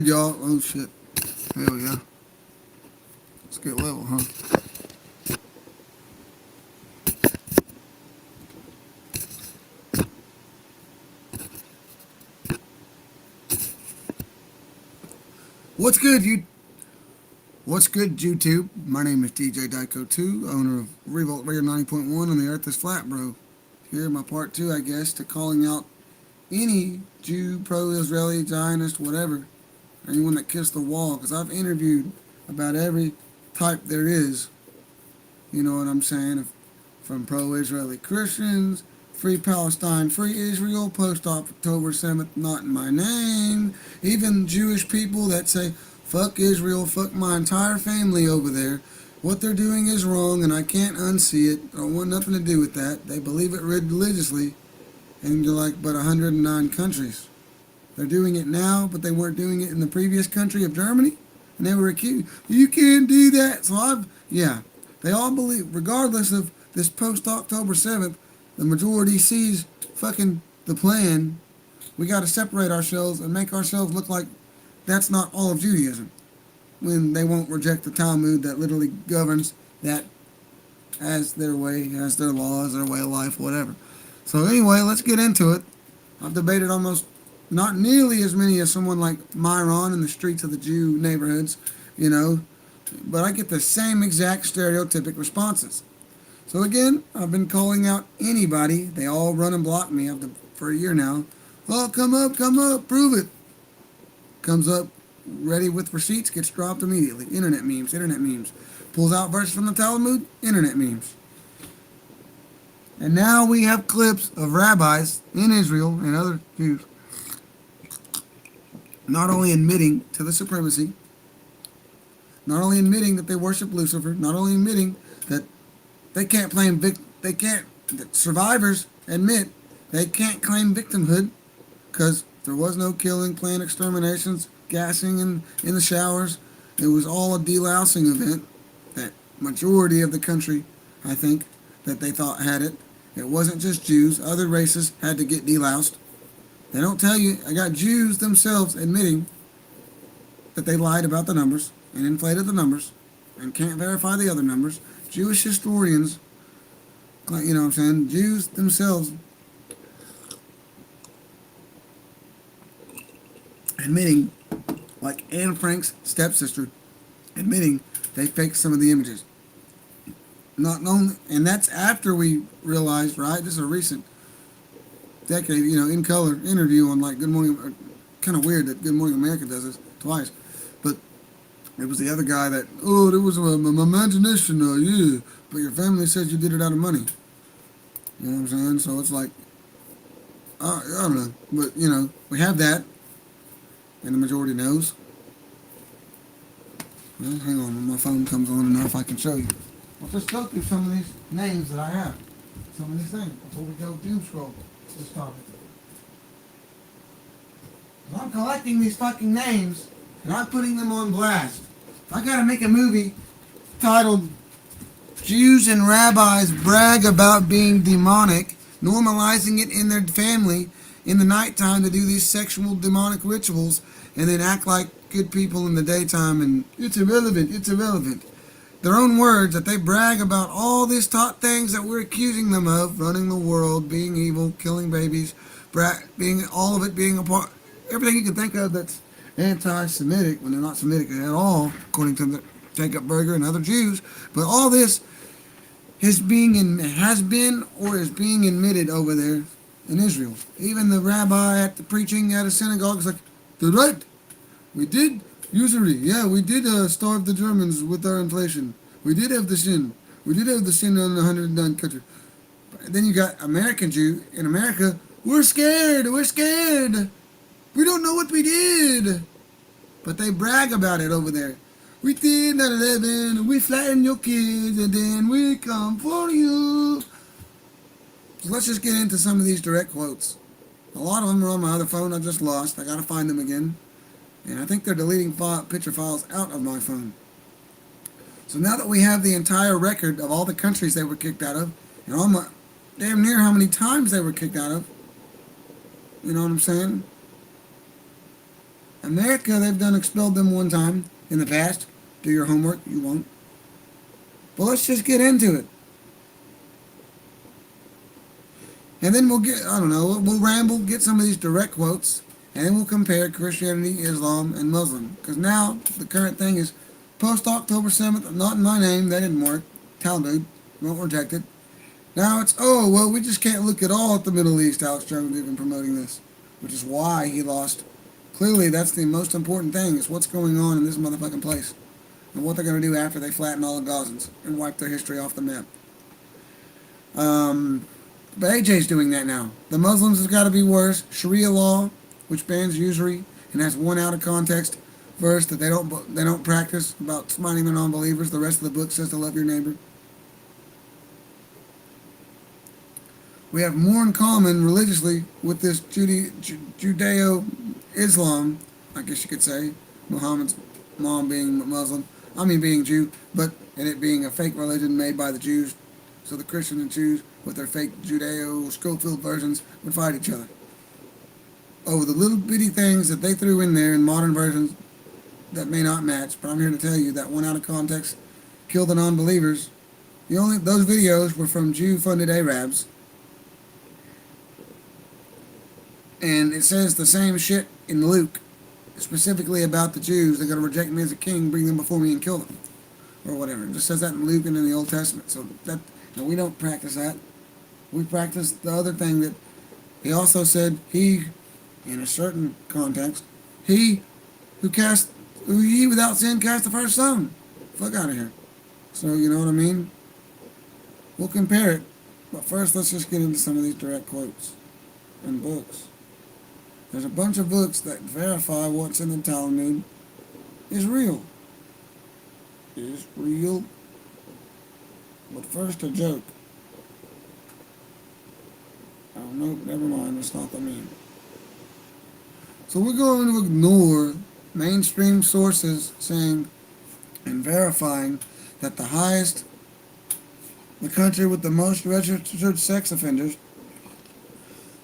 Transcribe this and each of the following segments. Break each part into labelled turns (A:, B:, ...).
A: Y'all, oh shit. Hell yeah. Let's get level, huh? What's good, you? What's good, YouTube? My name is DJ Dyko 2, owner of Revolt Radio 90.1 on the Earth is Flat, bro. Here, my part 2, I guess, to calling out any Jew, pro-Israeli, Zionist, whatever, anyone that kissed the wall, because I've interviewed about every type there is, you know what I'm saying, from pro-Israeli Christians, Free Palestine, Free Israel, post-October 7th, not in my name, even Jewish people that say, fuck Israel, fuck my entire family over there. What they're doing is wrong, and I can't unsee it. I don't want nothing to do with that. They believe it religiously, and they're like but 109 countries. They're doing it now, but they weren't doing it in the previous country of Germany, and they were accused. You can't do that. So they all believe, regardless of this post-October 7th, the majority sees fucking the plan. We got to separate ourselves and make ourselves look like that's not all of Judaism, when they won't reject the Talmud that literally governs that as their way, as their law, as their way of life, whatever. So anyway, let's get into it. I've debated almost not nearly as many as someone like Myron in the streets of the Jew neighborhoods, but I get the same exact stereotypic responses. So again, I've been calling out anybody. They all run and block me for a year now. Oh, come up, prove it. Comes up, ready with receipts, gets dropped immediately. Internet memes. Pulls out verses from the Talmud, internet memes. And now we have clips of rabbis in Israel and other Jews not only admitting to the supremacy, not only admitting that they worship Lucifer, not only admitting that they can't claim that survivors admit they can't claim victimhood because there was no killing, planned exterminations, gassing in the showers. It was all a delousing event. That majority of the country, I think, that they thought had it. It wasn't just Jews. Other races had to get deloused. They don't tell you. I got Jews themselves admitting that they lied about the numbers and inflated the numbers and can't verify the other numbers. Jewish historians, Jews themselves admitting, like Anne Frank's stepsister, admitting they faked some of the images. Not only, and that's after we realized, right? This is a recent decade, in color interview on like Good Morning. Kind of weird that Good Morning America does this twice, but it was the other guy that, there was my imagination, yeah, but your family says you did it out of money. You know what I'm saying? So it's like, I don't know, but we have that. And the majority knows. Well, hang on, when my phone comes on and now if I can show you. Let's just go through some of these names that I have. Some of these things before we go doom scroll this topic. I'm collecting these fucking names and I'm putting them on blast. I gotta make a movie titled Jews and Rabbis Brag About Being Demonic, Normalizing It in Their Family in the nighttime to do these sexual demonic rituals and then act like good people in the daytime, and it's irrelevant. Their own words that they brag about all these top things that we're accusing them of, running the world, being evil, killing babies, being all of it being a part, everything you can think of that's anti-Semitic when they're not Semitic at all, according to the Jacob Berger and other Jews. But all this has been or is being admitted over there in Israel. Even the rabbi at the preaching at a synagogue is like, they're right. We did usury. Yeah, we did starve the Germans with our inflation. We did have the sin. We did have the sin on the 109 country. But then you got American Jew in America. We're scared. We don't know what we did. But they brag about it over there. We did 9/11. We flattened your kids, and then we come for you. So let's just get into some of these direct quotes. A lot of them are on my other phone I just lost. I gotta find them again. And I think they're deleting picture files out of my phone. So now that we have the entire record of all the countries they were kicked out of, and damn near how many times they were kicked out of, you know what I'm saying? America, they've done expelled them one time in the past. Do your homework, you won't. But let's just get into it. And then we'll get, I don't know, we'll ramble, get some of these direct quotes, and then we'll compare Christianity, Islam, and Muslim. Because now, the current thing is, post-October 7th, not in my name, that didn't work. TALMUD, won't reject it. Now it's, oh, well, we just can't look at all at the Middle East. Alex Jones even promoting this, which is why he lost. Clearly, that's the most important thing, is what's going on in this motherfucking place. And what they're going to do after they flatten all the Gazans and wipe their history off the map. But AJ's doing that now. The Muslims has got to be worse. Sharia law, which bans usury and has one out of context verse that they don't practice about smiting the non-believers. The rest of the book says to love your neighbor. We have more in common religiously with this Judeo-Islam, I guess you could say, Muhammad's mom being Muslim, being Jew, and it being a fake religion made by the Jews. So the Christians and Jews, with their fake Judeo-Schofield versions, would fight each other over the little bitty things that they threw in there in modern versions that may not match. But I'm here to tell you that one out of context killed the non-believers. Those videos were from Jew-funded Arabs. And it says the same shit in Luke, specifically about the Jews. They're going to reject me as a king, bring them before me and kill them. Or whatever. It just says that in Luke and in the Old Testament. So we don't practice that. We practice the other thing that he also said, he, in a certain context, he without sin cast the first stone. Fuck out of here. So, you know what I mean? We'll compare it. But first, let's just get into some of these direct quotes and books. There's a bunch of books that verify what's in the Talmud is real. Is real. But first, a joke. Oh, no, never mind. That's not the meme. So we're going to ignore mainstream sources saying and verifying that the country with the most registered sex offenders,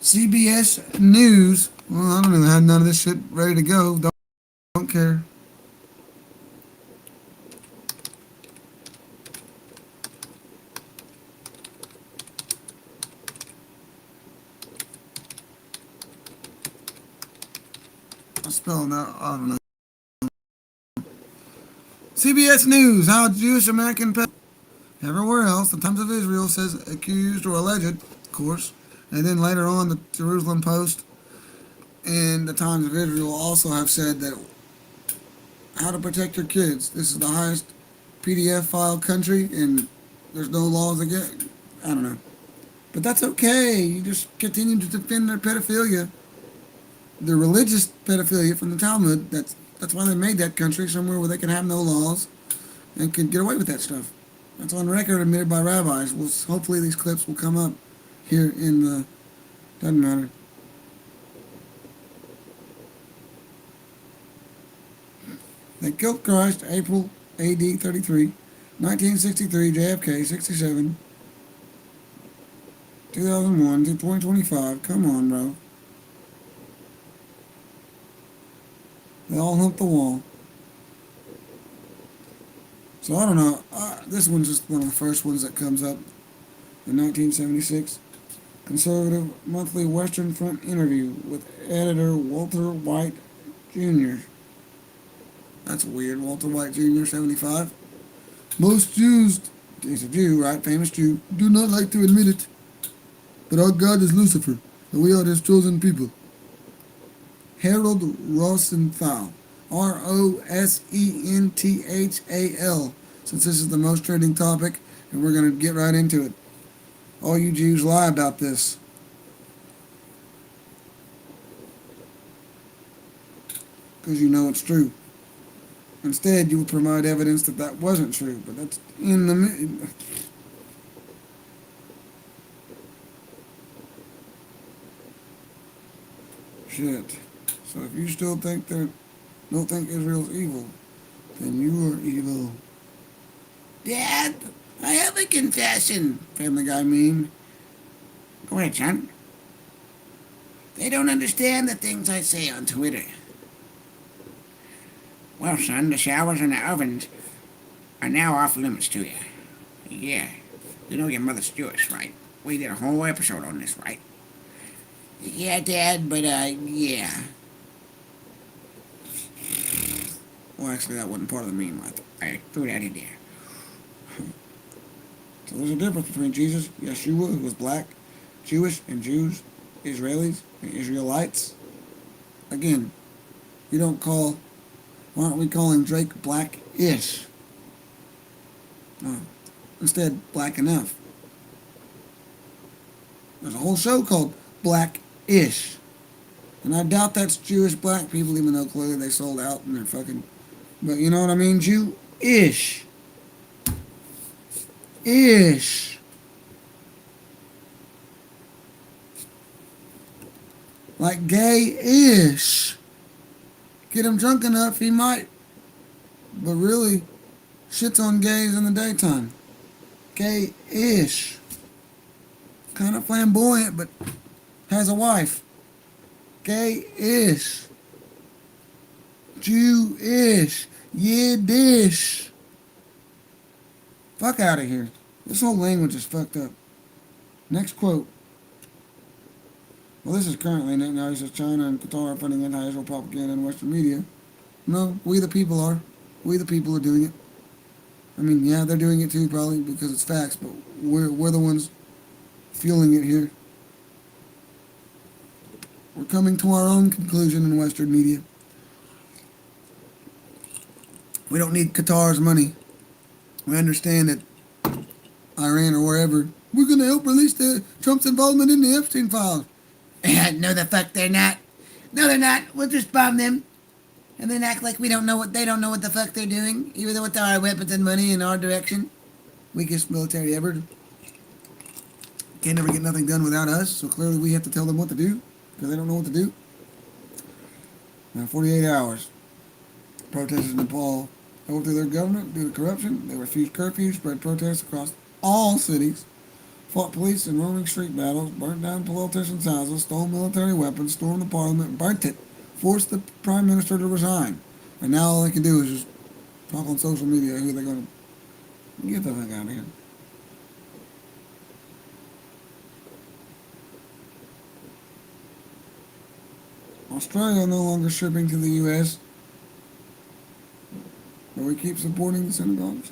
A: CBS News, well, I don't even have none of this shit ready to go. Don't care. I'm spelling that, I don't know. CBS News, how Jewish American everywhere else, the Times of Israel says accused or alleged, of course. And then later on, the Jerusalem Post and the Times of Israel also have said that how to protect your kids. This is the highest PDF file country, and there's no laws against. I don't know. But that's okay. You just continue to defend their pedophilia. The religious pedophilia from the Talmud. That's why they made that country, somewhere where they can have no laws and can get away with that stuff. That's on record, admitted by rabbis. Well, hopefully these clips will come up here in the... Doesn't matter. They killed Christ, April AD 33, 1963, JFK 67, 2001 to 2025. Come on, bro. They all humped the wall. So I don't know. This one's just one of the first ones that comes up in 1976. Conservative Monthly Western Front interview with editor Walter White Jr. That's weird. Walter White Jr., 75. Most Jews, he's a Jew, right? Famous Jew, do not like to admit it. But our God is Lucifer, and we are his chosen people. Harold Rosenthal, Rosenthal, since this is the most trending topic, and we're going to get right into it. All you Jews lie about this. Because you know it's true. Instead, you will provide evidence that that wasn't true, but that's in the... Shit. So if you still don't think Israel's evil, then you are evil. Dad, I have a confession, Family Guy meme. Go ahead, son. They don't understand the things I say on Twitter.
B: Well, son, the showers and the ovens are now off limits to you. Yeah. You know your mother's Jewish, right? We did a whole episode on this, right? Yeah, Dad, but, yeah. Well, actually, that wasn't part of the meme. I threw that in there. So there's a difference between Jesus, Yeshua, who was black, Jewish, and Jews, Israelis, and Israelites. Again, you don't call, why aren't we calling Drake black-ish? No. Instead, black enough. There's a whole show called Black-ish. And I doubt that's Jewish black people, even though clearly they sold out and they're fucking... But you know what I mean? Jew-ish. Ish. Like gay-ish. Get him drunk enough, he might. But really, shits on gays in the daytime. Gay-ish. Kind of flamboyant, but has a wife. Gay-ish. Jew-ish. Yiddish. Fuck out of here. This whole language is fucked up. Next quote. Well, this is currently, now he says China and Qatar are funding anti-Israel propaganda in Western media. No, we the people are. We the people are doing it. I mean, yeah, they're doing it too, probably, because it's facts, but we're the ones fueling it here. We're coming to our own conclusion in Western media. We don't need Qatar's money. We understand that Iran or wherever, we're going to help release Trump's involvement in the Epstein files. No, the fuck they're not. No, they're not. We'll just bomb them. And then act like they don't know what the fuck they're doing, even though with our weapons and money in our direction. Weakest military ever. Can't never get nothing done without us, so clearly we have to tell them what to do, because they don't know what to do. Now, 48 hours. Protesters in Nepal overthrew their government due to corruption. They refused curfews, spread protests across all cities, fought police in roaming street battles, burnt down politicians' houses, stole military weapons, stormed the parliament, burnt it, forced the prime minister to resign. And now all they can do is just talk on social media who they're going to get the fuck out of here. Australia no longer shipping to the U.S., but we keep supporting the synagogues.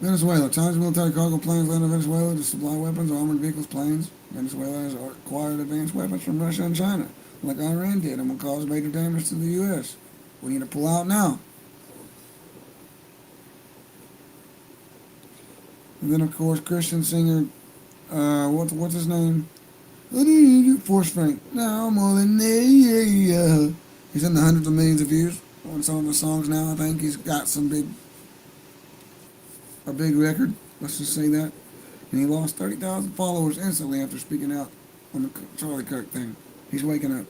B: Venezuela. Chinese military cargo planes land in Venezuela to supply weapons, armored vehicles, planes. Venezuela has acquired advanced weapons from Russia and China, like Iran did, and will cause major damage to the U.S. We need to pull out now. And then, of course, Christian singer, what's his name? Force Frank. Now more than he's in the hundreds of millions of views on some of the songs now. I think he's got a big record. Let's just say that. And he lost 30,000 followers instantly after speaking out on the Charlie Kirk thing. He's waking up.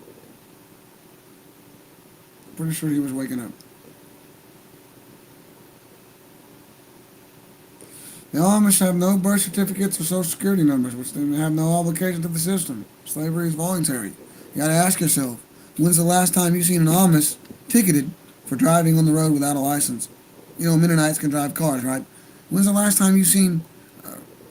B: Pretty sure he was waking up. The Amish have no birth certificates or social security numbers, which they have no obligation to the system. Slavery is voluntary. You gotta ask yourself, when's the last time you seen an Amish ticketed for driving on the road without a license? You know, Mennonites can drive cars, right? When's the last time you seen,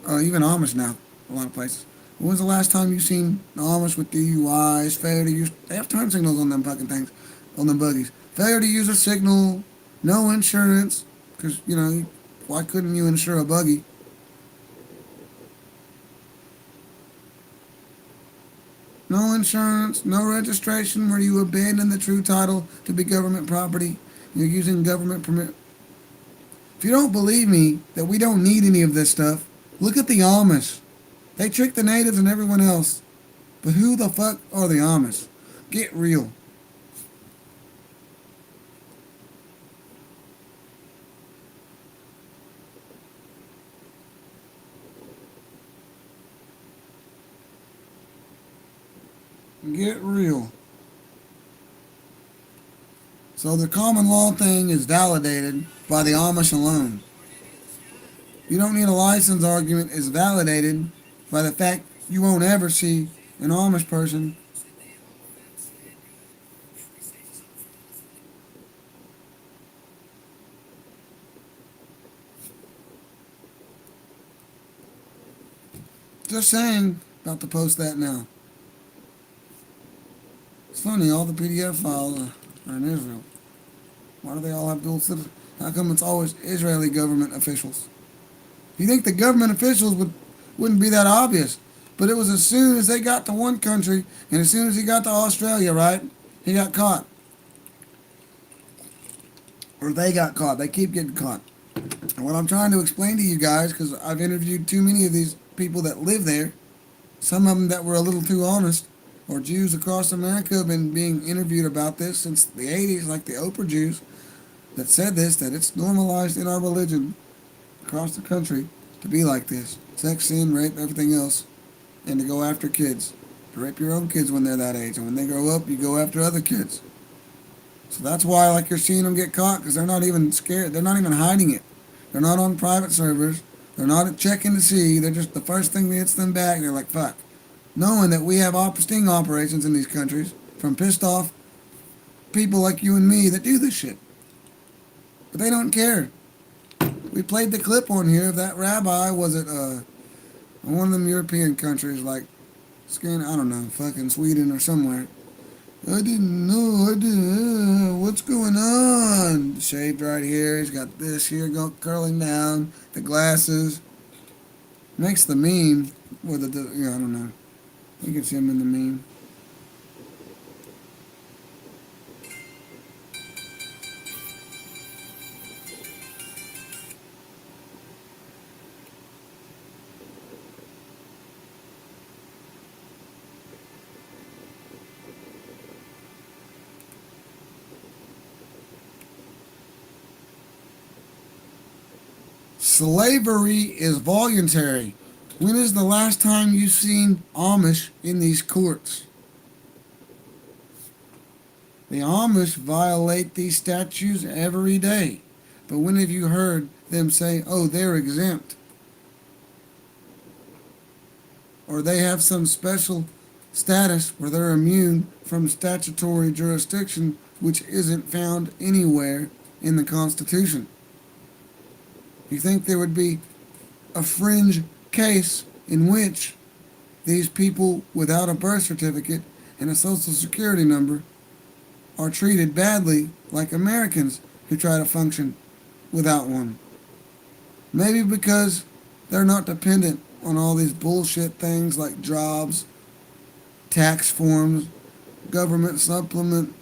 B: even Amish now, a lot of places. When's the last time you seen the Amish with DUIs, failure to use, they have turn signals on them fucking things, on them buggies. Failure to use a signal, no insurance, because, you know, why couldn't you insure a buggy? No insurance, no registration where you abandon the true title to be government property. You're using government permit. If you don't believe me that we don't need any of this stuff, look at the Amish. They trick the natives and everyone else. But who the fuck are the Amish? Get real. Get real. So the common law thing is validated by the Amish alone. You don't need a license argument is validated by the fact you won't ever see an Amish person. Just saying, about to post that now. It's funny, all the PDF files are in Israel. Why do they all have dual citizenship? How come it's always Israeli government officials? You think the government officials wouldn't be that obvious? But it was as soon as they got to one country, and as soon as he got to Australia, right, he got caught. Or they got caught. They keep getting caught. And what I'm trying to explain to you guys, because I've interviewed too many of these people that live there, some of them that were a little too honest, or Jews across America have been being interviewed about this since the 80s, like the Oprah Jews, that said this, that it's normalized in our religion across the country to be like this. Sex, sin, rape, everything else, and to go after kids. To rape your own kids when they're that age, and when they grow up, you go after other kids. So that's why, like, you're seeing them get caught, because they're not even scared. They're not even hiding it. They're not on private servers. They're not checking to see. They're just, the first thing that hits them back, they're like, fuck. Knowing that we have sting operations in these countries from pissed off people like you and me that do this shit. But they don't care. We played the clip on here of that rabbi, was it one of them European countries like I don't know, fucking Sweden or somewhere. I didn't know, what's going on? Shaved right here, he's got this here curling down, the glasses. Makes the meme with I don't know. You can see him in the meme. Slavery is voluntary. When is the last time you've seen Amish in these courts? The Amish violate these statutes every day. But when have you heard them say, oh, they're exempt? Or they have some special status where they're immune from statutory jurisdiction, which isn't found anywhere in the Constitution. You think there would be a fringe case in which these people without a birth certificate and a social security number are treated badly like Americans who try to function without one? Maybe because they're not dependent on all these bullshit things like jobs, tax forms, government supplement,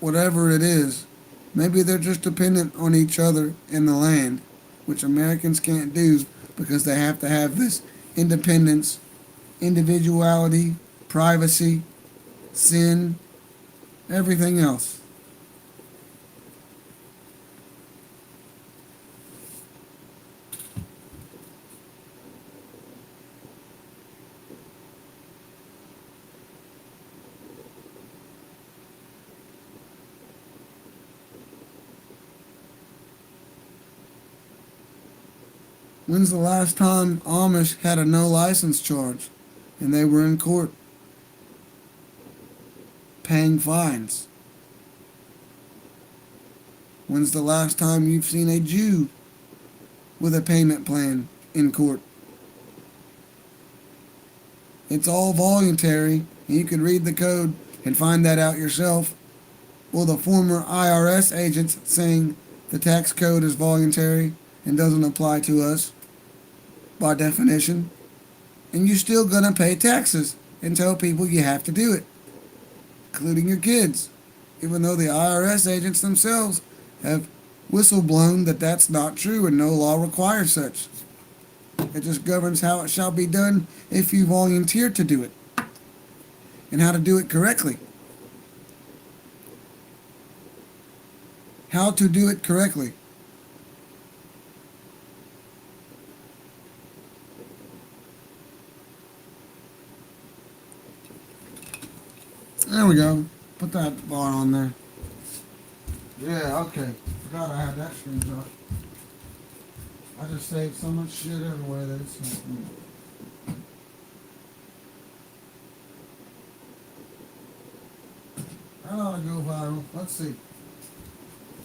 B: whatever it is. Maybe they're just dependent on each other and the land, which Americans can't do because they have to have this independence, individuality, privacy, sin, everything else. When's the last time Amish had a no license charge and they were in court paying fines? When's the last time you've seen a Jew with a payment plan in court? It's all voluntary, and you can read the code and find that out yourself. Well, the former IRS agents saying the tax code is voluntary and doesn't apply to us by definition, and you're still gonna pay taxes and tell people you have to do it, including your kids, even though the IRS agents themselves have whistleblown that that's not true and no law requires such. It just governs how it shall be done if you volunteer to do it, and how to do it correctly. How to do it correctly. There we go. Put that bar on there. Yeah, okay. Forgot I had that screenshot. I just saved so much shit everywhere that it's like,
A: That ought to go viral. Let's see.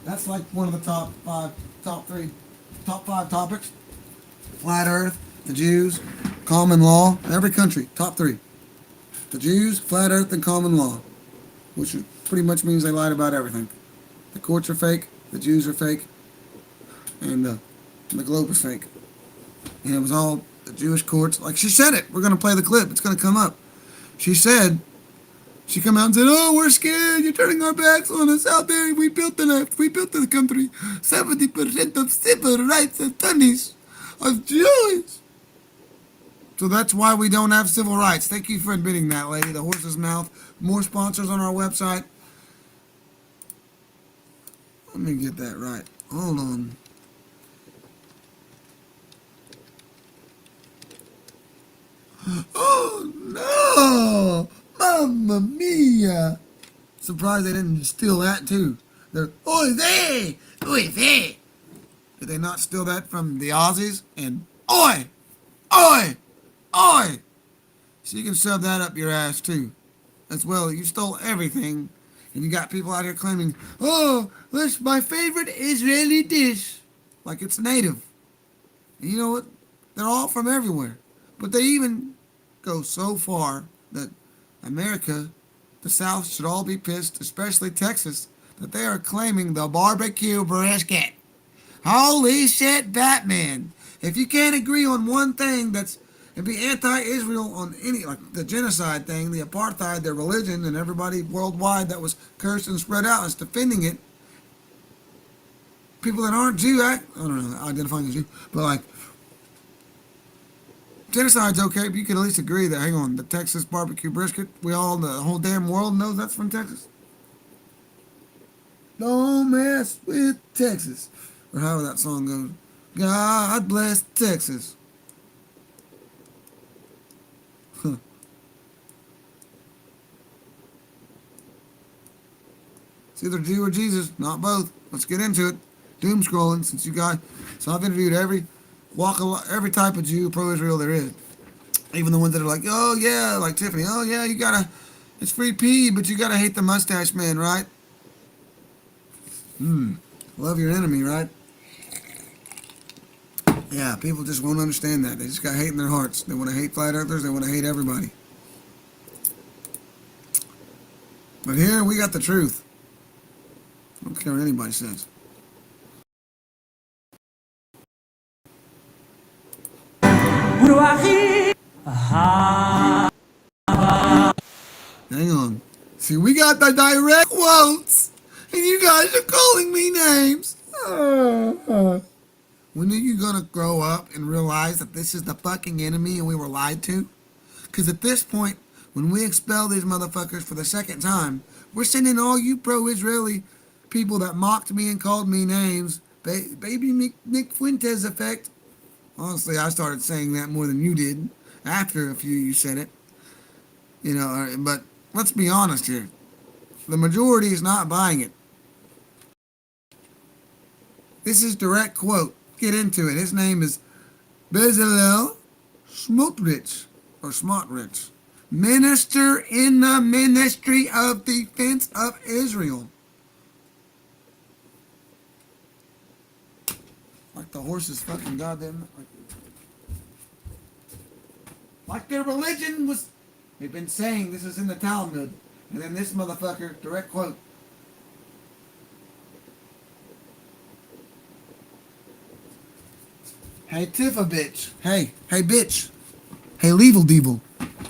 A: That's like one of the top five topics. Flat Earth, the Jews, common law, every country, top three. The Jews, flat Earth, and common law, which pretty much means they lied about everything. The courts are fake, the Jews are fake, and the globe is fake. And it was all the Jewish courts. Like she said it. We're going to play the clip. It's going to come up. She come out and said, "Oh, we're scared. You're turning our backs on us out there. We built the country. 70% of civil rights and tons of Jews." So that's why we don't have civil rights. Thank you for admitting that, lady. The horse's mouth. More sponsors on our website. Let me get that right. Hold on. Oh no! Mamma mia! Surprised they didn't steal that too. They're oi vey! Oi vey! Did they not steal that from the Aussies? And oi! Oi! Oi! So you can shove that up your ass too. As well, you stole everything. And you got people out here claiming, "Oh, that's my favorite Israeli dish." Like it's native. And you know what? They're all from everywhere. But they even go so far that America, the South, should all be pissed, especially Texas, that they are claiming the barbecue brisket. Holy shit, Batman. If you can't agree on one thing and be anti-Israel on any, like the genocide thing, the apartheid, their religion, and everybody worldwide that was cursed and spread out is defending it, people that aren't Jew, I don't know, identifying as Jew, but like, genocide's okay, but you can at least agree that, hang on, the Texas barbecue brisket, the whole damn world knows that's from Texas. Don't mess with Texas. Or however that song goes. God bless Texas. Huh. It's either Jew or Jesus, not both. Let's get into it. Doom scrolling, since you guys. So I've interviewed every type of Jew, pro-Israel there is. Even the ones that are like, "Oh yeah," like Tiffany, "Oh yeah, it's free pee, but you gotta hate the mustache man, right?" Love your enemy, right? Yeah, people just won't understand that. They just got hate in their hearts. They want to hate flat earthers. They want to hate everybody. But here we got the truth. I don't care what anybody says. Hang on. See, we got the direct quotes, and you guys are calling me names. When are you gonna grow up and realize that this is the fucking enemy and we were lied to? Because at this point, when we expel these motherfuckers for the second time, we're sending all you pro-Israeli people that mocked me and called me names, baby Nick Fuentes effect. Honestly, I started saying that more than you did. After a few, you said it. But let's be honest here. The majority is not buying it. This is direct quote. Get into it. His name is Bezalel Smotrich, or Smotrich, minister in the Ministry of Defense of Israel. Like the horse's fucking goddamn... Like their religion was... They've been saying this is in the Talmud. And then this motherfucker, direct quote. Hey, Tiffa bitch. Hey bitch. Hey, Level Devil.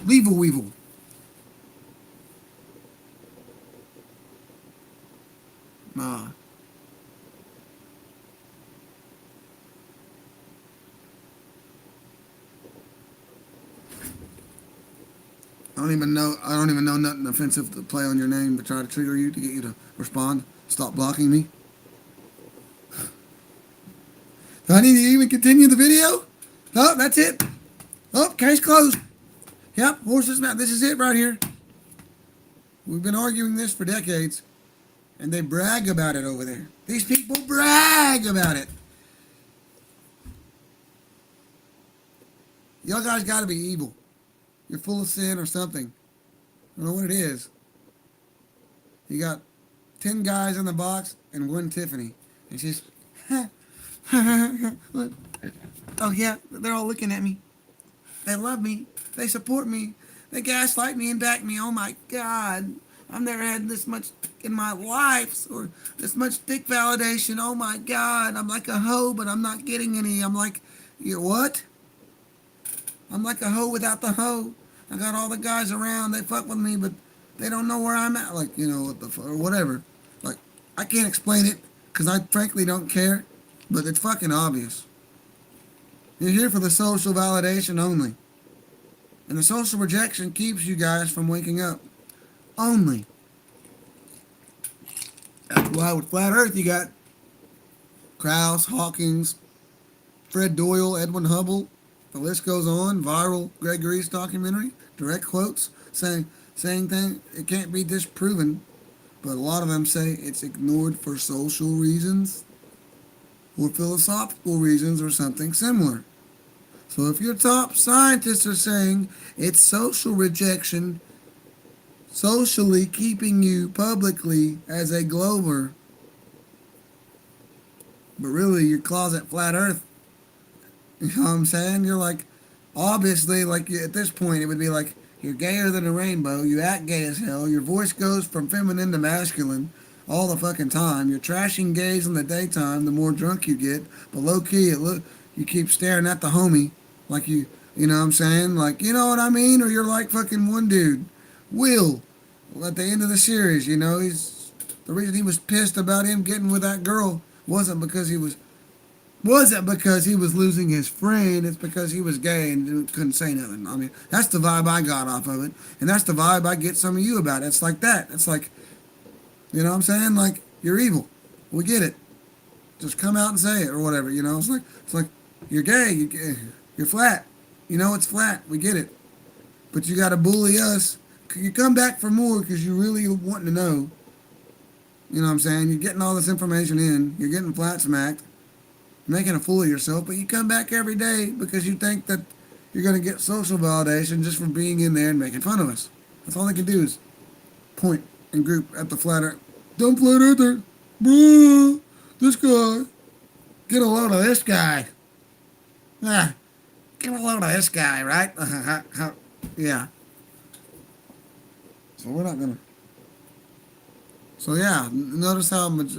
A: Level Weevil. Nah. I don't even know nothing offensive to play on your name to try to trigger you, to get you to respond. Stop blocking me. Do I need to even continue the video? Oh, that's it. Oh, case closed. Yep, horses mouth. This is it right here. We've been arguing this for decades, and they brag about it over there. These people brag about it. Y'all guys got to be evil. You're full of sin or something. I don't know what it is. You got 10 guys in the box and one Tiffany. And she's, oh yeah, they're all looking at me. They love me. They support me. They gaslight me and back me. Oh my God. I've never had this much in my life or this much dick validation. Oh my God. I'm like a hoe, but I'm not getting any. I'm like, you what? I'm like a hoe without the hoe. I got all the guys around. They fuck with me, but they don't know where I'm at. Like, you know, what the fuck, or whatever. Like, I can't explain it because I frankly don't care, but it's fucking obvious. You're here for the social validation only. And the social rejection keeps you guys from waking up. Only. That's why with Flat Earth you got Krauss, Hawkins, Fred Doyle, Edwin Hubble. The list goes on. Viral Greg Reese documentary. Direct quotes saying things. It can't be disproven. But a lot of them say it's ignored for social reasons or philosophical reasons or something similar. So if your top scientists are saying it's social rejection, socially keeping you publicly as a glober, but really you're closet flat earth, you know what I'm saying? You're like, obviously, like at this point it would be like, you're gayer than a rainbow, you act gay as hell, your voice goes from feminine to masculine all the fucking time, you're trashing gays in the daytime the more drunk you get, but low key, you keep staring at the homie like you know what I'm saying? Like, you know what I mean? Or you're like fucking one dude, Will, at the end of the series, you know, the reason he was pissed about him getting with that girl wasn't because he was losing his friend. It's because he was gay and couldn't say nothing. I mean, that's the vibe I got off of it, and that's the vibe I get some of you about. It's like that. It's like, you know what I'm saying? Like, you're evil. We get it. Just come out and say it or whatever. You know, it's like you're gay. You're flat. You know it's flat. We get it. But you got to bully us. You come back for more because you really want to know. You know what I'm saying? You're getting all this information in. You're getting flat smacked. Making a fool of yourself. But you come back every day because you think that you're going to get social validation just from being in there and making fun of us. That's all they can do is point and group at the flat earth. Dumb flat earther. Bruh. This guy. Get a load of this guy. Ah. Get a load of this guy, right? Yeah. So we're not gonna. So yeah, notice how much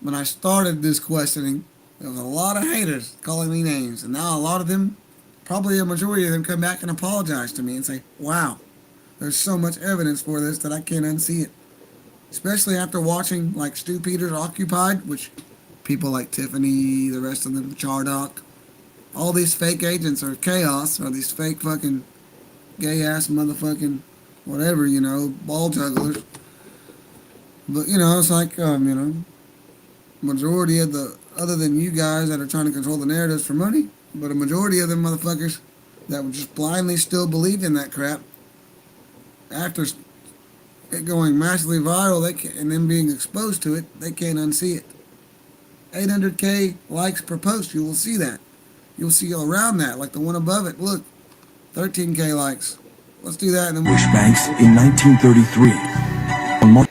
A: when I started this questioning, there was a lot of haters calling me names, and now a lot of them, probably a majority of them, come back and apologize to me and say, "Wow, there's so much evidence for this that I can't unsee it." Especially after watching like Stu Peters' Occupied, which people like Tiffany, the rest of them, Chardock, all these fake agents are chaos, or these fake fucking gay ass motherfucking whatever, you know, ball jugglers. But you know, it's like you know, majority of the, other than you guys that are trying to control the narratives for money, but a majority of them motherfuckers that would just blindly still believe in that crap after it going massively viral, and them being exposed to it, they can't unsee it. 800K likes per post, you will see that. You'll see around that, like the one above it. Look, 13K likes. Let's do that. And then
C: Banks in 1933. On March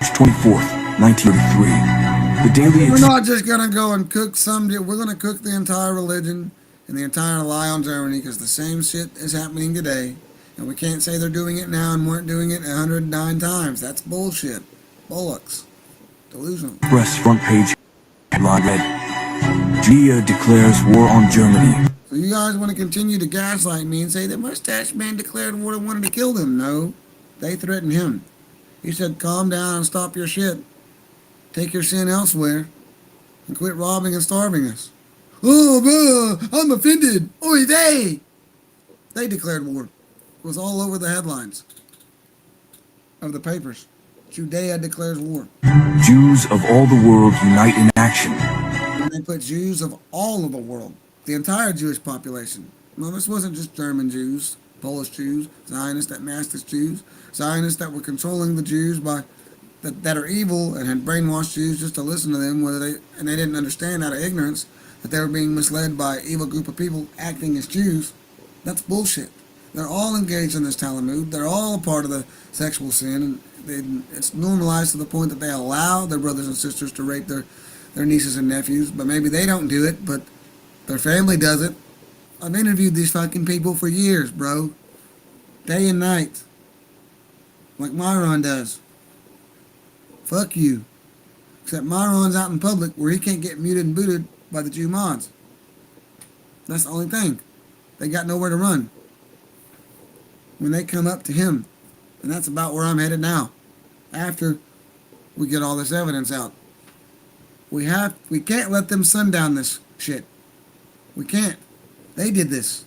C: 24th, 1933. The Daily
A: we're not just going to go and cook we're going to cook the entire religion and the entire lie on Germany, because the same shit is happening today. And we can't say they're doing it now and weren't doing it 109 times. That's bullshit. Bollocks. Delusional.
C: Press front page headline read, Gia declares war on Germany.
A: So you guys want to continue to gaslight me and say that Mustache Man declared war and wanted to kill them. No. They threatened him. He said, calm down and stop your shit. Take your sin elsewhere and quit robbing and starving us. Oh, I'm offended. Oy vey. They declared war. It was all over the headlines of the papers. Judea declares war.
C: Jews of all the world unite in action.
A: And they put Jews of all of the world. The entire Jewish population. No, this wasn't just German Jews, Polish Jews, Zionists that masked as Jews, Zionists that were controlling the Jews that are evil and had brainwashed Jews just to listen to them, and they didn't understand out of ignorance that they were being misled by an evil group of people acting as Jews. That's bullshit. They're all engaged in this TALMUD. They're all a part of the sexual sin It's normalized to the point that they allow their brothers and sisters to rape their nieces and nephews, but maybe they don't do it, but their family does it. I've interviewed these fucking people for years, bro. Day and night. Like Myron does. Fuck you. Except Myron's out in public where he can't get muted and booted by the Jew mods. That's the only thing. They got nowhere to run when they come up to him. And that's about where I'm headed now. After we get all this evidence out. We can't let them sundown this shit. We can't. They did this.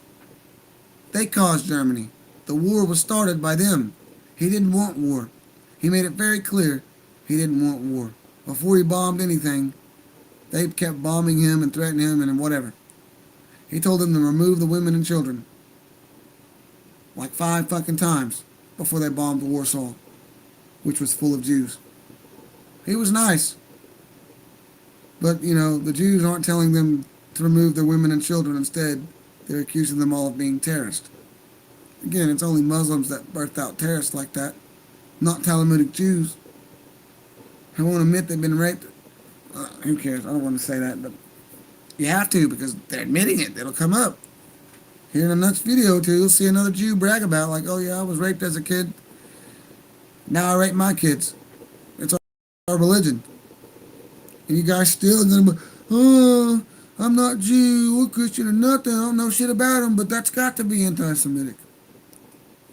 A: They caused Germany. The war was started by them. He didn't want war. He made it very clear he didn't want war. Before he bombed anything, they kept bombing him and threatening him and whatever. He told them to remove the women and children. Like 5 fucking times before they bombed Warsaw, which was full of Jews. He was nice. But, you know, the Jews aren't telling them to remove their women and children. Instead, they're accusing them all of being terrorists. Again, it's only Muslims that birth out terrorists like that, not Talmudic Jews. I won't admit they've been raped. Who cares? I don't want to say that, but you have to because they're admitting it. It'll come up. Here in the next video, too, you'll see another Jew brag about, like, oh yeah, I was raped as a kid. Now I rape my kids. It's our religion. And you guys still gonna be, oh, I'm not Jew or Christian or nothing. I don't know shit about them, but that's got to be anti-Semitic.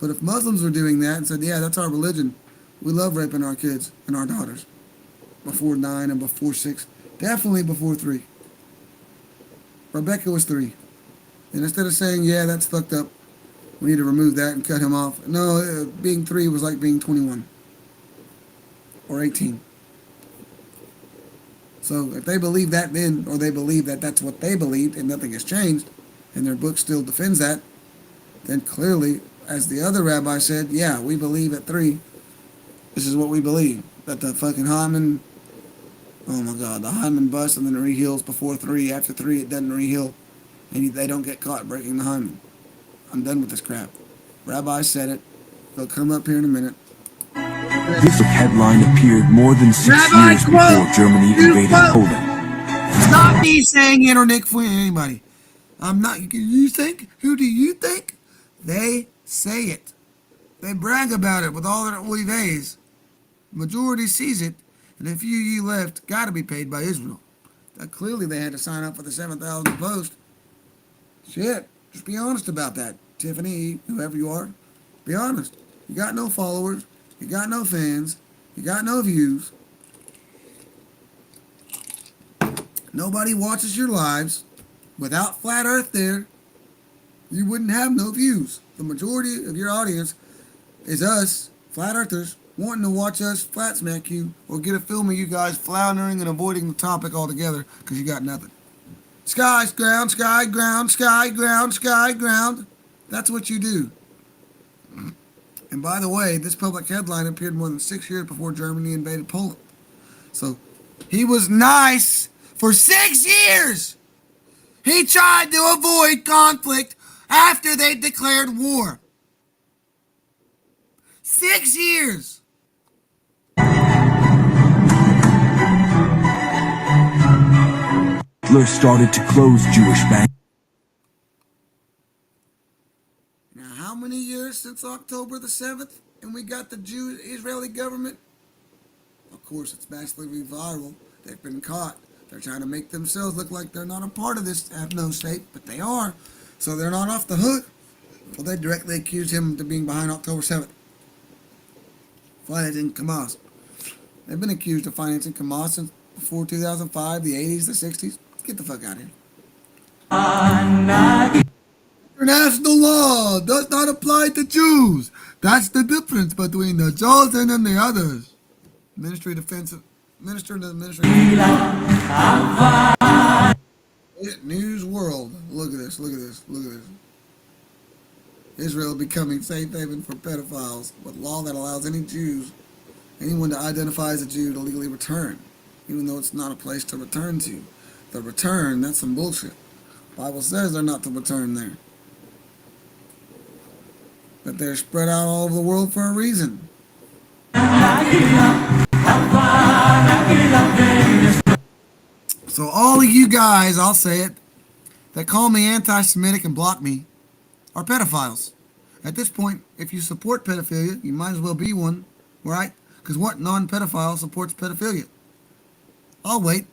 A: But if Muslims were doing that and said, yeah, that's our religion, we love raping our kids and our daughters before 9 and before 6, definitely before 3. Rebecca was 3. And instead of saying, yeah, that's fucked up, we need to remove that and cut him off. No, being 3 was like being 21 or 18. So if they believe that then, or they believe that that's what they believed and nothing has changed, and their book still defends that, then clearly, as the other rabbi said, yeah, we believe at 3, this is what we believe. That the fucking hymen, oh my God, the hymen busts and then it reheals before 3. After 3, it doesn't reheal. And they don't get caught breaking the hymen. I'm done with this crap. Rabbi said it. They'll come up here in a minute.
C: This headline appeared more than 6 years before Germany invaded Poland.
A: It's not me saying it or Nick Flynn, anybody. I'm not. You think? Who do you think? They say it. They brag about it with all their oives. Majority sees it, and a few ye left got to be paid by Israel. Clearly they had to sign up for the 7,000 post. Shit, just be honest about that. Tiffany, whoever you are, be honest. You got no followers, you got no fans, you got no views. Nobody watches your lives. Without Flat Earth there, you wouldn't have no views. The majority of your audience is us, Flat Earthers, wanting to watch us flat smack you or get a film of you guys floundering and avoiding the topic altogether because you got nothing. Sky, ground, sky, ground, sky, ground, sky, ground. That's what you do. And by the way, this public headline appeared more than 6 years before Germany invaded Poland. So he was nice for 6 years. He tried to avoid conflict after they declared war. 6 years.
C: Hitler started to close Jewish banks.
A: Now, how many years since October the 7th and we got the Israeli government? Of course, it's massively viral. They've been caught. They're trying to make themselves look like they're not a part of this ethno state, but they are. So they're not off the hook. Well, they directly accused him of being behind October 7th. Financing Hamas. They've been accused of financing Hamas since before 2005, the 80s, the 60s. Get the fuck out of here. International law does not apply to Jews. That's the difference between the chosen and the others. Ministry of Defense, Minister of the Ministry. News World. Look at this. Look at this. Look at this. Israel becoming safe haven for pedophiles with law that allows anyone to identify as a Jew to legally return, even though it's not a place to return to. The return, that's some bullshit. The Bible says they're not to return there. That they're spread out all over the world for a reason. So all of you guys, I'll say it, that call me anti-Semitic and block me are pedophiles. At this point, if you support pedophilia, you might as well be one, right? Because what non-pedophile supports pedophilia? I'll wait.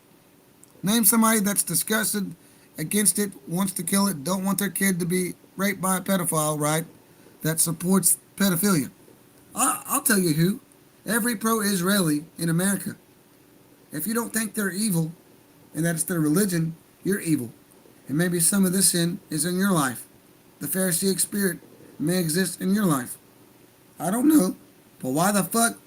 A: Name somebody that's disgusted, against it, wants to kill it, don't want their kid to be raped by a pedophile, right? That supports pedophilia. I'll tell you who. Every pro-Israeli in America. If you don't think they're evil and that it's their religion, you're evil. And maybe some of this sin is in your life. The Pharisaic spirit may exist in your life. I don't know. But why the fuck,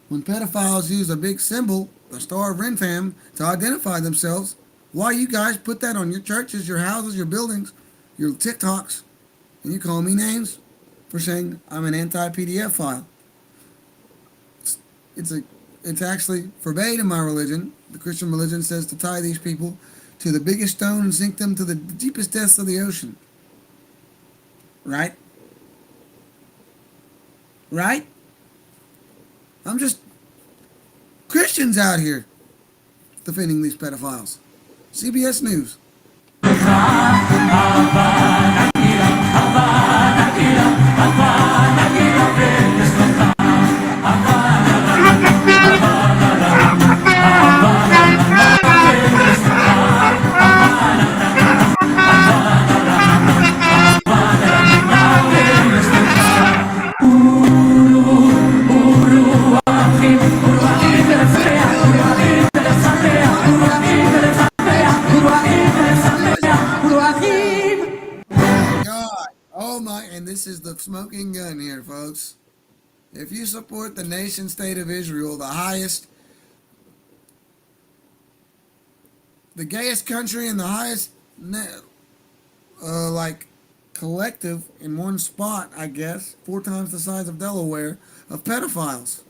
A: when pedophiles use a big symbol, the Star of Renfam, to identify themselves, why you guys put that on your churches, your houses, your buildings, your TikToks, and you call me names for saying I'm an anti-PDF file? It's actually forbade in my religion. The Christian religion says to tie these people to the biggest stone and sink them to the deepest depths of the ocean. Right? Right? I'm just Christians out here defending these pedophiles. CBS News. This is the smoking gun here, folks. If you support the nation state of Israel, the gayest country and the highest, collective in one spot, I guess, 4 times the size of Delaware, of pedophiles.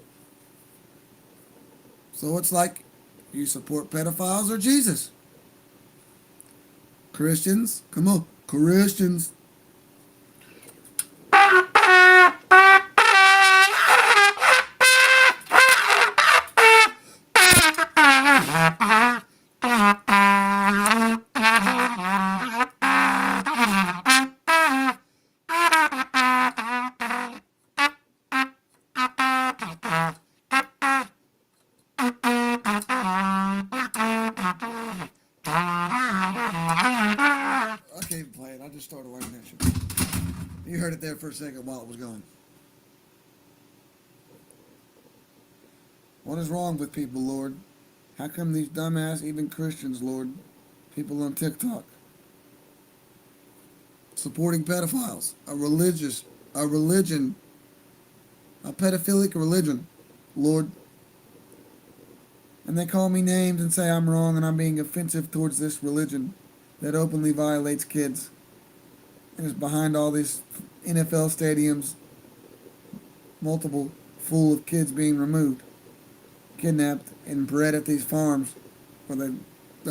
A: So it's like, you support pedophiles or Jesus? Christians, come on, Christians. Started writing that shit. You heard it there for a second while it was going. What is wrong with people, Lord? How come these dumbass, even Christians, Lord, people on TikTok, supporting pedophiles, a religion, a pedophilic religion, Lord, and they call me names and say I'm wrong and I'm being offensive towards this religion that openly violates kids and is behind all these NFL stadiums, multiple full of kids being removed, kidnapped, and bred at these farms where they're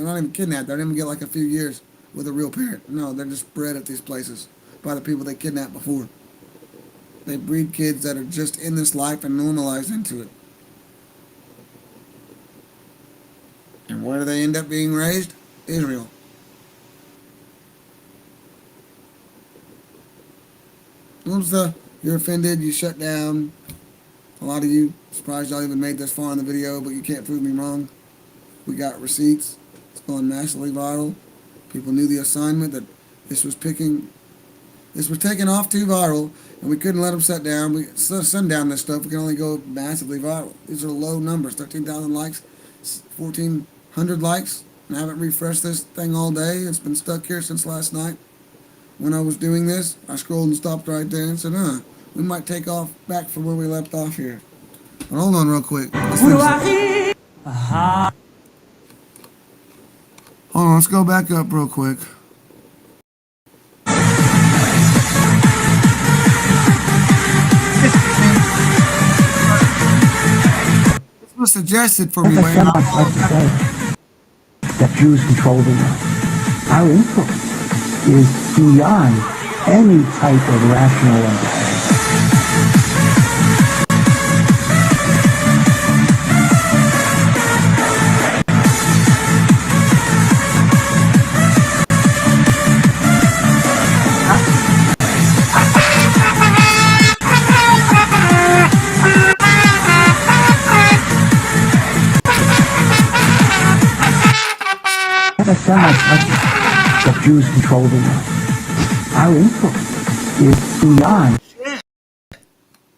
A: not even kidnapped. They don't even get like a few years with a real parent. No, they're just bred at these places by the people they kidnapped before. They breed kids that are just in this life and normalized into it. And where do they end up being raised? Israel. You're offended, you shut down. A lot of you, surprised y'all even made this far in the video, but you can't prove me wrong. We got receipts. It's going massively viral. People knew the assignment that this was taking off too viral, and we couldn't let them shut down. We sundown this stuff. We can only go massively viral. These are low numbers. 13,000 likes, 1,400 likes. And I haven't refreshed this thing all day. It's been stuck here since last night. When I was doing this, I scrolled and stopped right there and said, we might take off back from where we left off here. But hold on real quick. Hold on, let's go back up real quick. This was suggested for me by
D: that Jews control the world. Our influence is beyond any type of rational understanding. semi-conscious that Jews control the world. Our influence is beyond.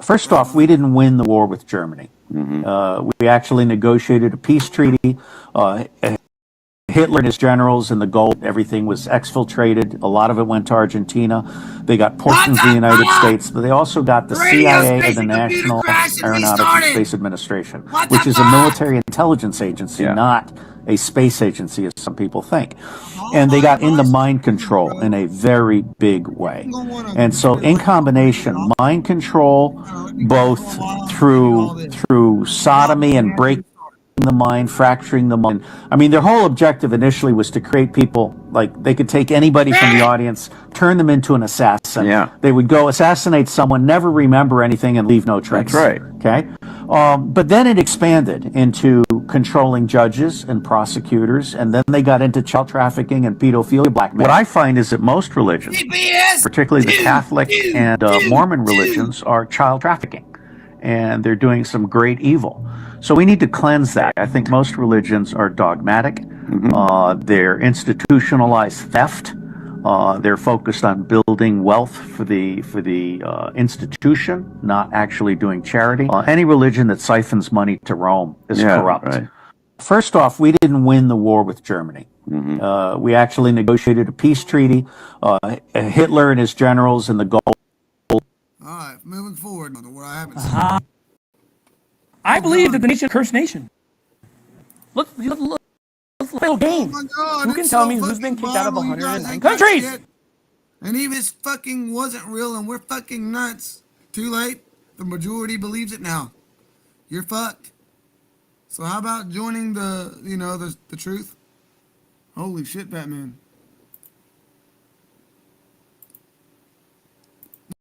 E: First off, we didn't win the war with Germany. We actually negotiated a peace treaty. Hitler and his generals and the gold, everything was exfiltrated. A lot of it went to Argentina. They got portions of the United States, but they also got the CIA, the National Aeronautics and Space Administration, which is a military intelligence agency, not a space agency, as some people think. And they got into mind control in a very big way. And so in combination, mind control, both through sodomy and breaking the mind, fracturing the mind. I mean, their whole objective initially was to create people, like they could take anybody from the audience, turn them into an assassin. They would go assassinate someone, never remember anything, and leave no trace.
F: That's right.
E: Okay? But then it expanded into controlling judges and prosecutors, and then they got into child trafficking and pedophilia blackmail. What I find is that most religions, particularly the Catholic and Mormon religions, are child trafficking, and they're doing some great evil. So we need to cleanse that. I think most religions are dogmatic. They're institutionalized theft. They're focused on building wealth for the institution, not actually doing charity. Any religion that siphons money to Rome is corrupt. Right. First off, we didn't win the war with Germany. We actually negotiated a peace treaty. Hitler and his generals and the gold.
B: All right, moving forward, where I haven't seen.
G: I believe that the nation is a cursed nation. Look, little game.
B: Oh my God,
G: who can tell me who's been kicked out of 109 countries?
B: And even this fucking wasn't real and we're fucking nuts. Too late. The majority believes it now. You're fucked. So how about joining the truth? Holy shit, Batman.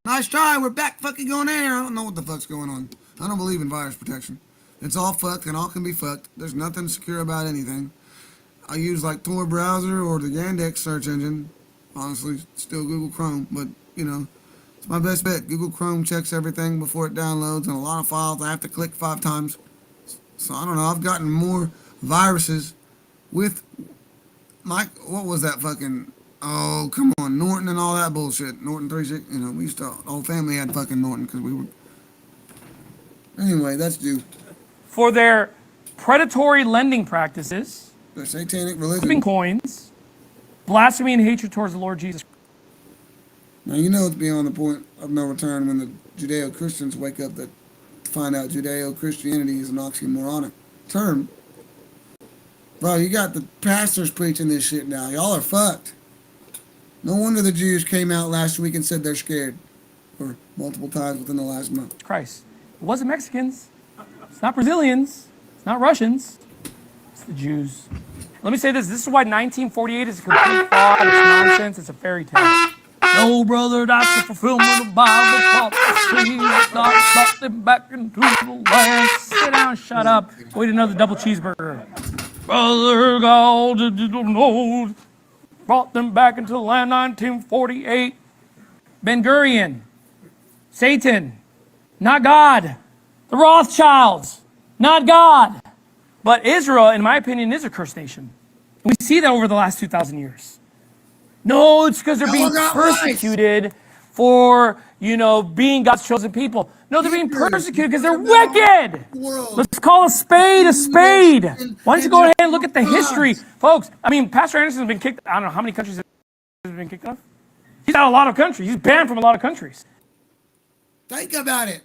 B: Nice try. We're back fucking on air. I don't know what the fuck's going on. I don't believe in virus protection. It's all fucked and all can be fucked. There's nothing secure about anything. I use like Tor browser or the Yandex search engine. Honestly, still Google Chrome, but it's my best bet. Google Chrome checks everything before it downloads, and a lot of files I have to click 5 times. So I don't know. I've gotten more viruses with what was that fucking? Oh, come on, Norton and all that bullshit. Norton 36. We used to. Whole family had fucking Norton because we were. Anyway, that's due.
G: For their predatory lending practices,
B: their satanic religion,
G: flipping coins, blasphemy and hatred towards the Lord Jesus.
B: Now it's beyond the point of no return when the Judeo-Christians wake up to find out Judeo-Christianity is an oxymoronic term. Bro, you got the pastors preaching this shit now. Y'all are fucked. No wonder the Jews came out last week and said they're scared. Or multiple times within the last month.
G: Christ. It wasn't Mexicans. It's not Brazilians. It's not Russians. It's the Jews. Let me say this. This is why 1948 is a complete fraud. It's nonsense. It's a fairy tale. No, brother, that's the fulfillment of Bible prophecy. Let's not brought them back into the land. Sit down, shut up. Wait another double cheeseburger. Brother, God knows. Brought them back into the land 1948. Ben Gurion. Satan. Not God. The Rothschilds. Not God. But Israel, in my opinion, is a cursed nation. We see that over the last 2,000 years. No, it's because they're being persecuted for, being God's chosen people. No, they're being persecuted because they're wicked. Let's call a spade a spade. Why don't you go ahead and look at the history? Folks, Pastor Anderson's been kicked, I don't know how many countries he's been kicked out of. He's out of a lot of countries. He's banned from a lot of countries.
B: Think about it.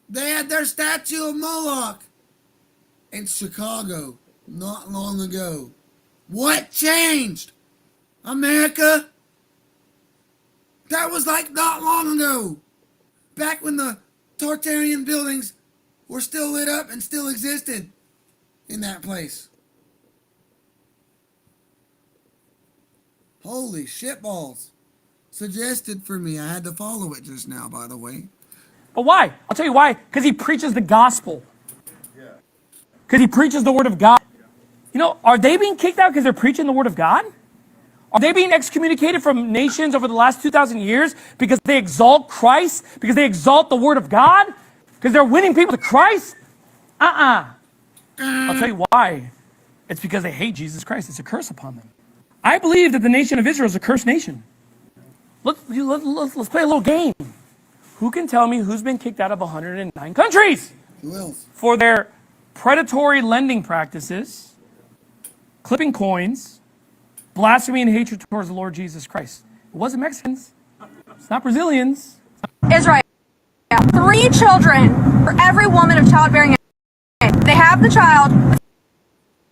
B: They had their statue of Moloch in Chicago not long ago. What changed? America? That was like not long ago. Back when the Tartarian buildings were still lit up and still existed in that place. Holy shitballs. Suggested for me. I had to follow it just now, by the way.
G: But why? I'll tell you why. Because he preaches the gospel. Because he preaches the word of God. Are they being kicked out because they're preaching the word of God? Are they being excommunicated from nations over the last 2,000 years because they exalt Christ? Because they exalt the word of God? Because they're winning people to Christ? I'll tell you why. It's because they hate Jesus Christ. It's a curse upon them. I believe that the nation of Israel is a cursed nation. Let's play a little game. Who can tell me who's been kicked out of 109 countries?
A: Who else?
G: For their predatory lending practices, clipping coins, blasphemy and hatred towards the Lord Jesus Christ. It wasn't Mexicans. It's not Brazilians.
F: Israel, 3 children for every woman of childbearing age. They have the child.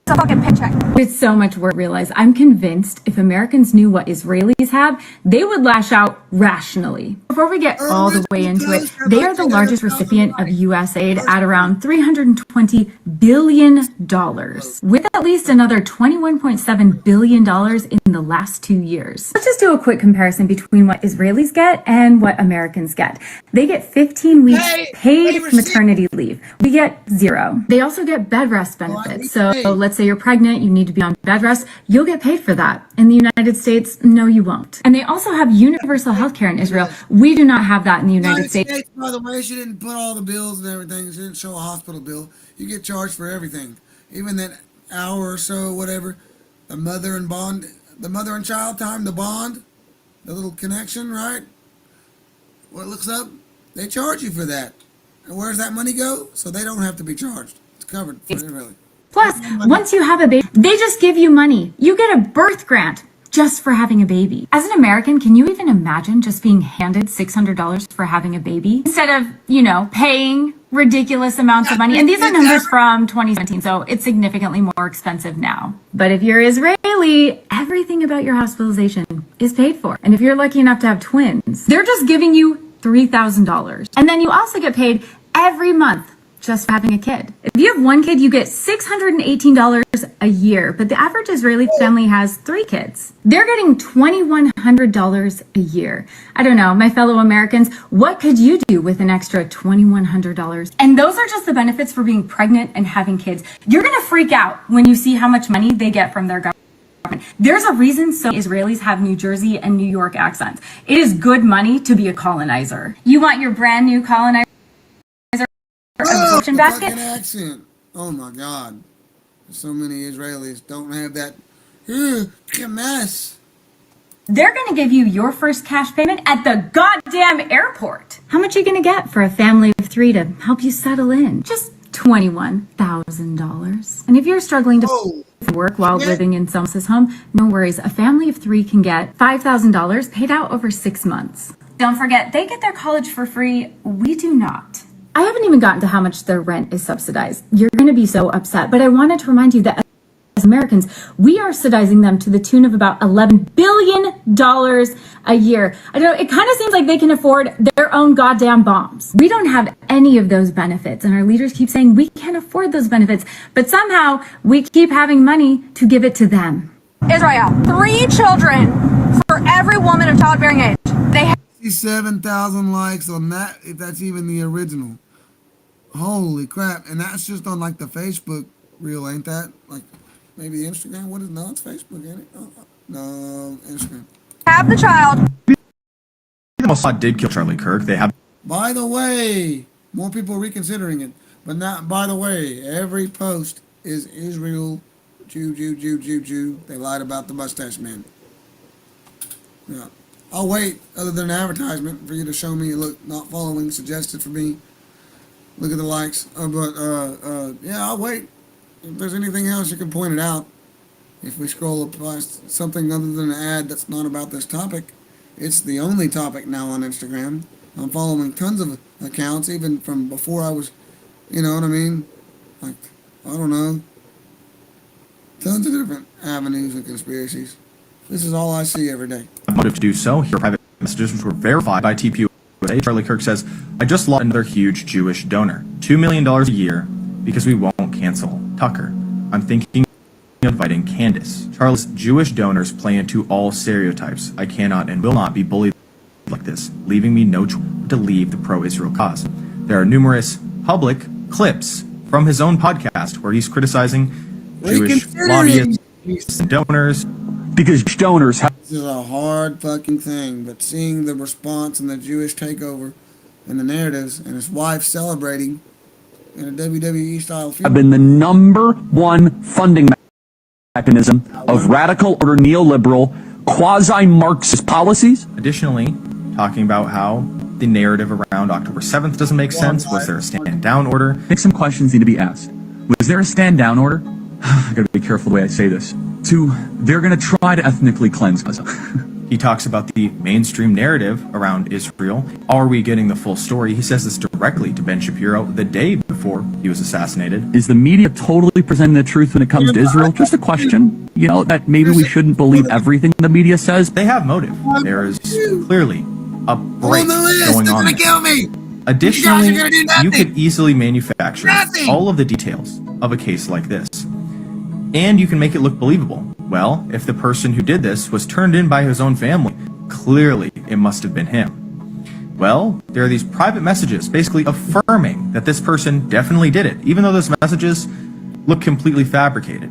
F: It's a fucking paycheck.
H: It's so much work to realize. I'm convinced if Americans knew what Israelis have, they would lash out rationally. Before we get all the way into it, they are the largest recipient of U.S. aid at around $320 billion, with at least another $21.7 billion in the last 2 years. Let's just do a quick comparison between what Israelis get and what Americans get. They get 15 weeks paid maternity leave. We get 0. They also get bed rest benefits. So let's say you're pregnant, you need to be on bed rest, you'll get paid for that. In the United States, no, you won't. And they also have universal health care in Israel. We do not have that in the United States.
A: By the way, she didn't put all the bills and everything. She didn't show a hospital bill. You get charged for everything, even that hour or so, whatever. The mother and child time, the bond, the little connection, right? What looks up, they charge you for that. And where's that money go? So they don't have to be charged. It's covered for really.
H: Plus, once you have a baby, they just give you money. You get a birth grant just for having a baby. As an American, can you even imagine just being handed $600 for having a baby instead of, paying ridiculous amounts of money? And these are numbers from 2017, so it's significantly more expensive now. But if you're Israeli, everything about your hospitalization is paid for. And if you're lucky enough to have twins, they're just giving you $3,000. And then you also get paid every month just for having a kid. If you have 1 kid, you get $618 a year, but the average Israeli family has 3 kids. They're getting $2,100 a year. I don't know, my fellow Americans, what could you do with an extra $2,100? And those are just the benefits for being pregnant and having kids. You're gonna freak out when you see how much money they get from their government. There's a reason some Israelis have New Jersey and New York accents. It is good money to be a colonizer. You want your brand new colonizer absorption basket?
A: Accent. Oh my God. So many Israelis don't have that. Mess.
H: They're going to give you your first cash payment at the goddamn airport. How much are you going to get for a family of 3 to help you settle in? Just $21,000. And if you're struggling to work while living in someone else's home, no worries. A family of 3 can get $5,000 paid out over 6 months. Don't forget, they get their college for free. We do not. I haven't even gotten to how much their rent is subsidized. You're going to be so upset, but I wanted to remind you that as Americans, we are subsidizing them to the tune of about $11 billion a year. I don't know, it kind of seems like they can afford their own goddamn bombs. We don't have any of those benefits, and our leaders keep saying we can't afford those benefits, but somehow we keep having money to give it to them.
F: Israel, 3 children for every woman of childbearing age. They have
A: 7,000 likes on that, if that's even the original. Holy crap. And that's just on like the Facebook reel, ain't that? Like maybe Instagram? What is it? No, it's Facebook, ain't it? No, Instagram.
F: Have the child.
I: Mossad did kill Charlie Kirk. They have.
A: By the way, more people are reconsidering it. But not, by the way, every post is Israel, Jew. They lied about the mustache man. Yeah. I'll wait, other than an advertisement, for you to show me, look, not following, suggested for me. Look at the likes. Yeah, I'll wait. If there's anything else, you can point it out. If we scroll up past something other than an ad that's not about this topic, it's the only topic now on Instagram. I'm following tons of accounts, even from before I was, you know what I mean? Like, I don't know. Tons of different avenues and conspiracies. This is all I see every day.
I: Motive to do so. Here are private messages which were verified by TPUSA. Charlie Kirk says, I just lost another huge Jewish donor. $2 million a year because we won't cancel Tucker. I'm thinking of inviting Candace. Charlie's Jewish donors play into all stereotypes. I cannot and will not be bullied like this, leaving me no choice but to leave the pro-Israel cause. There are numerous public clips from his own podcast where he's criticizing Jewish lobbyists and donors.
C: Because donors have.
A: This is a hard fucking thing, but seeing the response and the Jewish takeover and the narratives and his wife celebrating in a WWE style feud.
C: Have been the #1 funding mechanism of radical or neoliberal quasi-Marxist policies.
I: Additionally, talking about how the narrative around October 7th doesn't make sense. Was there a stand-down order?
C: I think some questions need to be asked. Was there a stand-down order? I gotta be careful the way I say this. They're gonna try to ethnically cleanse Gaza.
I: He talks about the mainstream narrative around Israel. Are we getting the full story? He says this directly to Ben Shapiro the day before he was assassinated.
C: Is the media totally presenting the truth when it comes to Israel? Just a question. You know, that maybe we shouldn't believe everything the media says.
I: They have motive. There is clearly a break going on there.
B: Kill me.
I: Additionally,
B: You guys are gonna do nothing.
I: you could easily manufacture
B: Nothing.
I: all of the details of a case like this. And you can make it look believable. Well, if the person who did this was turned in by his own family, clearly it must have been him. Well, there are these private messages basically affirming that this person definitely did it, even though those messages look completely fabricated.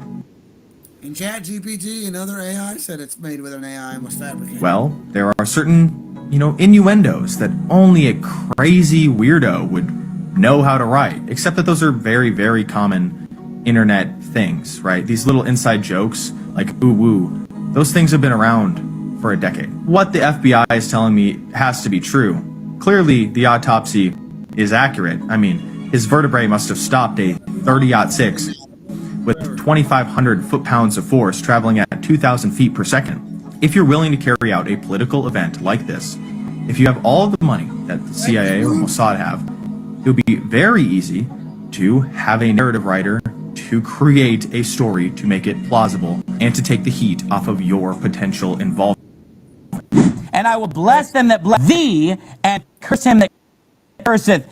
B: And ChatGPT and other AI said it's made with an AI and was fabricated.
I: Well, there are certain, innuendos that only a crazy weirdo would know how to write, except that those are very, very common internet things, right? These little inside jokes, like ooh woo, those things have been around for a decade. What the FBI is telling me has to be true. Clearly, the autopsy is accurate. I mean, his vertebrae must have stopped a 30-06 with 2,500 foot-pounds of force traveling at 2,000 feet per second. If you're willing to carry out a political event like this, if you have all of the money that the CIA or Mossad have, it would be very easy to have a narrative writer to create a story to make it plausible and to take the heat off of your potential involvement.
J: And I will bless them that bless thee, and curse him that curseth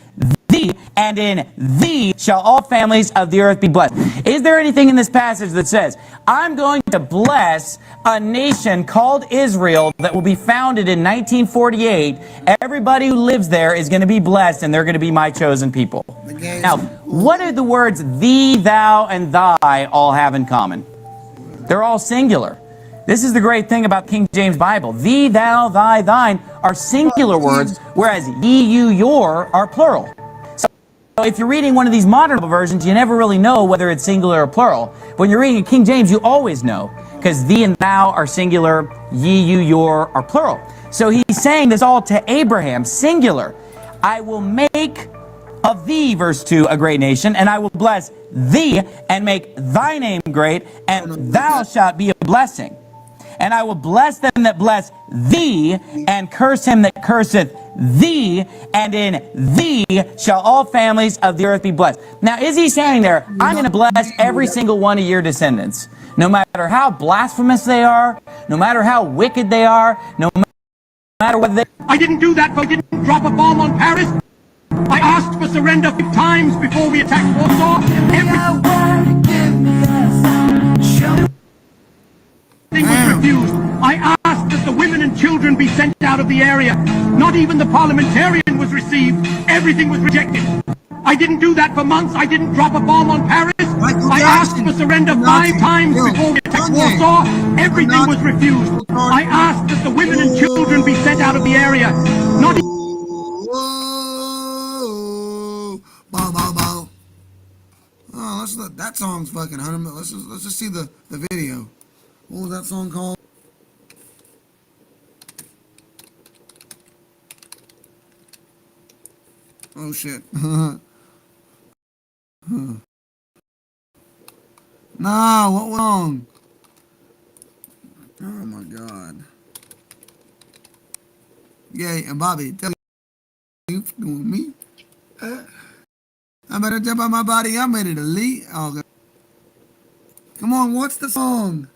J: thee, and in thee shall all families of the earth be blessed. Is there anything in this passage that says, I'm going to bless a nation called Israel that will be founded in 1948. Everybody who lives there is going to be blessed, and they're going to be my chosen people. Now, what do the words thee, thou, and thy all have in common? They're all singular. This is the great thing about King James Bible. Thee, thou, thy, thine are singular words, whereas ye, you, your are plural. So if you're reading one of these modern versions, you never really know whether it's singular or plural. When you're reading King James, you always know, because thee and thou are singular, ye, you, your are plural. So he's saying this all to Abraham, singular. I will make of thee, verse 2, a great nation, and I will bless thee and make thy name great, and thou shalt be a blessing. And I will bless them that bless thee, and curse him that curseth thee, and in thee shall all families of the earth be blessed. Now, is he saying there, I'm going to bless every single one of your descendants, no matter how blasphemous they are, no matter how wicked they are, no matter whether they...
K: I didn't do that, but I didn't drop a bomb on Paris. I asked for surrender 5 times before we attacked Warsaw. Everything was refused. I asked that the women and children be sent out of the area. Not even the parliamentarian was received. Everything was rejected. I didn't do that for months. I didn't drop a bomb on Paris. I asked for surrender 5 times before we attacked Warsaw. Everything was refused. I asked that the women and children be sent out of the area. Not
B: Bow, bow, bow. Oh, let's look. That song's fucking 100 minutes. Let's just see the video. What was that song called? Oh shit. Nah, what wrong? Oh my god. Yay, and Bobby, tell you for doing me. I better jump on my body. I'm ready to leave. Oh, God. Come on, what's the song?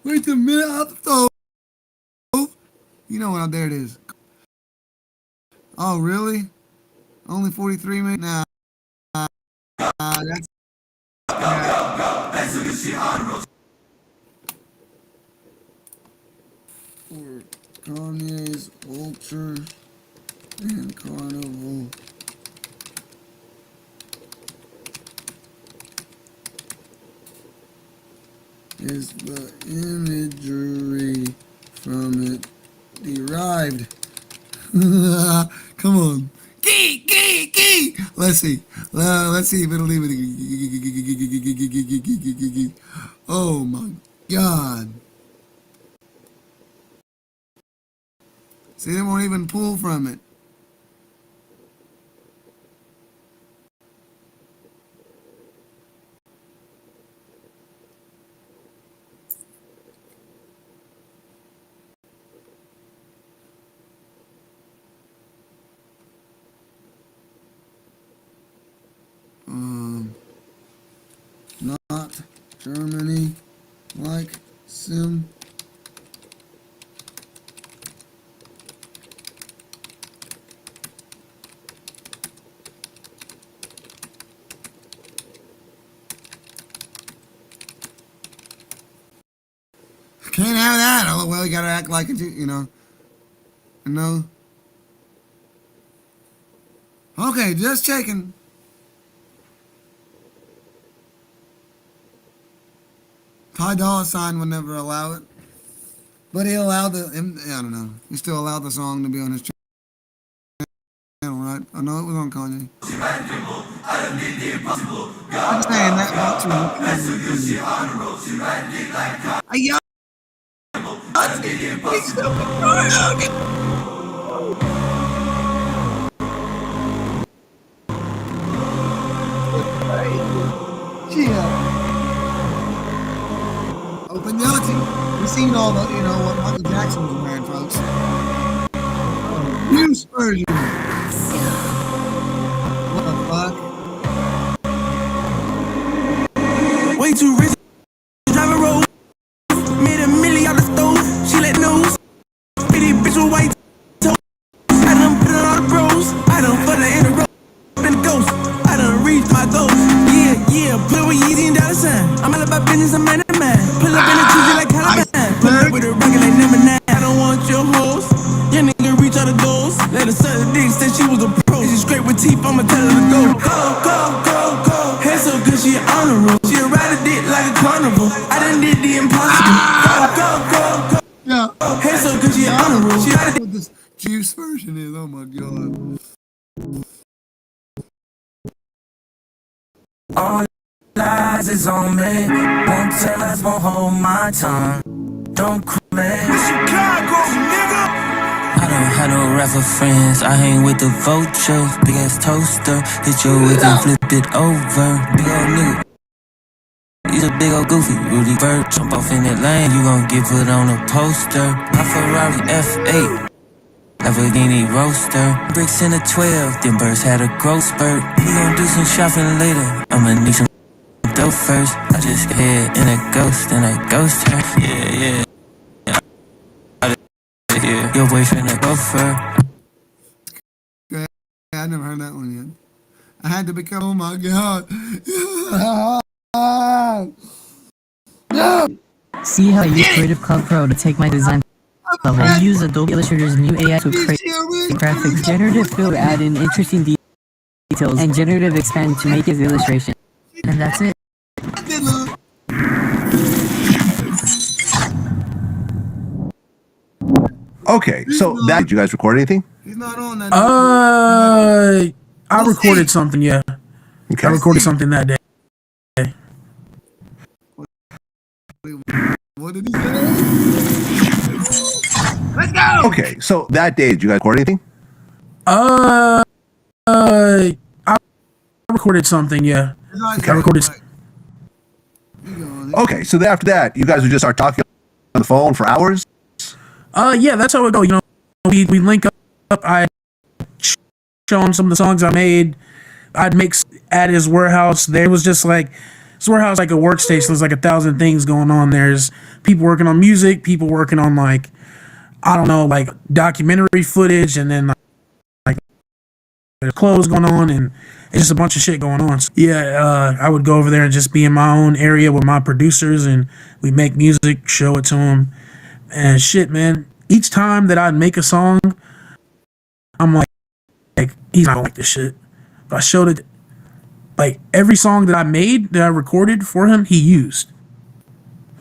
B: Wait a minute, out the stove. You know what? There it is. Oh, really? Only 43 minutes? Nah. That's... For Kanye's Ultra and Carnival. Is the imagery from it derived? Come on. Geek!
A: Key. Let's see. Let's see if it'll leave it. Oh my God. See, it won't even pull from it. Not Germany like sim. Can't have that. Oh, well, you gotta act like it, you know. No. Okay, just checking. Ty Dolla $ign would never allow it. But he allowed I don't know. He still allowed the song to be on his channel, right? I know it was on Kanye. I'm saying that about to. Open Yachty. We've seen all the, you know, what Michael Jackson was wearing, folks. New version. What the fuck?
L: Way too rich. Drive a road. Made $1 million out the stove. She let nose. Pretty bitch with white toes. I done put it on the bros. I done put her in the road. Been a ghost. I done reached my goals. Yeah. Play with Yeezy and $. I'm all about business. I'm man. Pull up in the Tuesday like Caliban. Pull up with a rocket like number 9. I don't want your hoes. Your nigga reach all the goals. Let her suck the dick, said she was a pro. She scrape with teeth, I'ma tell her to go. Go. Hair so good, she an honor roll. She ride a dick like a carnival. I done did the impossible. Go.
A: Yeah.
L: Hair so good, she an honor roll. She ride a dick.
A: What this juice version is, oh my God.
L: All eyes is on me. Won't tell us, won't hold my tongue. Don't call me. Chicago, nigga. I don't have no rapper friends. I hang with the vultures. Big ass toaster. Hit you with and flip it over. Big old nigga. He's a big old goofy. Rudy Bird. Jump off in that lane. You gon' get put on a poster. My Ferrari F8. Lamborghini roaster. Bricks in a 12. Them birds had a growth spurt. We gon' do some shopping later. I'ma need some dope first. I just head in a ghost and a ghost her. Yeah. Your boyfriend a gopher.
A: Yeah, I never heard that one yet. I had to become, oh my God. No!
M: See how I use Creative Cloud Pro to take my design level. I use Adobe Illustrator's new AI to create graphics. Generative Fill to add in interesting details, and Generative Expand to make his illustration. And that's it.
N: Okay, so that, did you guys record anything?
A: He's not on that.
O: I recorded something, yeah.
N: Okay.
O: I recorded something that day.
A: What did he say? Let's go!
N: Okay, so that day, did you guys record anything?
O: I recorded something, yeah.
N: Okay.
O: I recorded.
N: Okay, so then after that, you guys would just start talking on the phone for hours?
O: Yeah, that's how it go. You know, we link up. I show him some of the songs I made. I'd mix at his warehouse. There was just like his warehouse, like a workstation. There's like 1,000 things going on. There's people working on music, people working on like, I don't know, like documentary footage, and then like there's clothes going on, and it's just a bunch of shit going on. So, yeah, I would go over there and just be in my own area with my producers, and we make music, show it to them, and shit, man. Each time that I'd make a song, I'm like he's not gonna like this shit. But I showed it, like every song that I made, that I recorded for him, he used.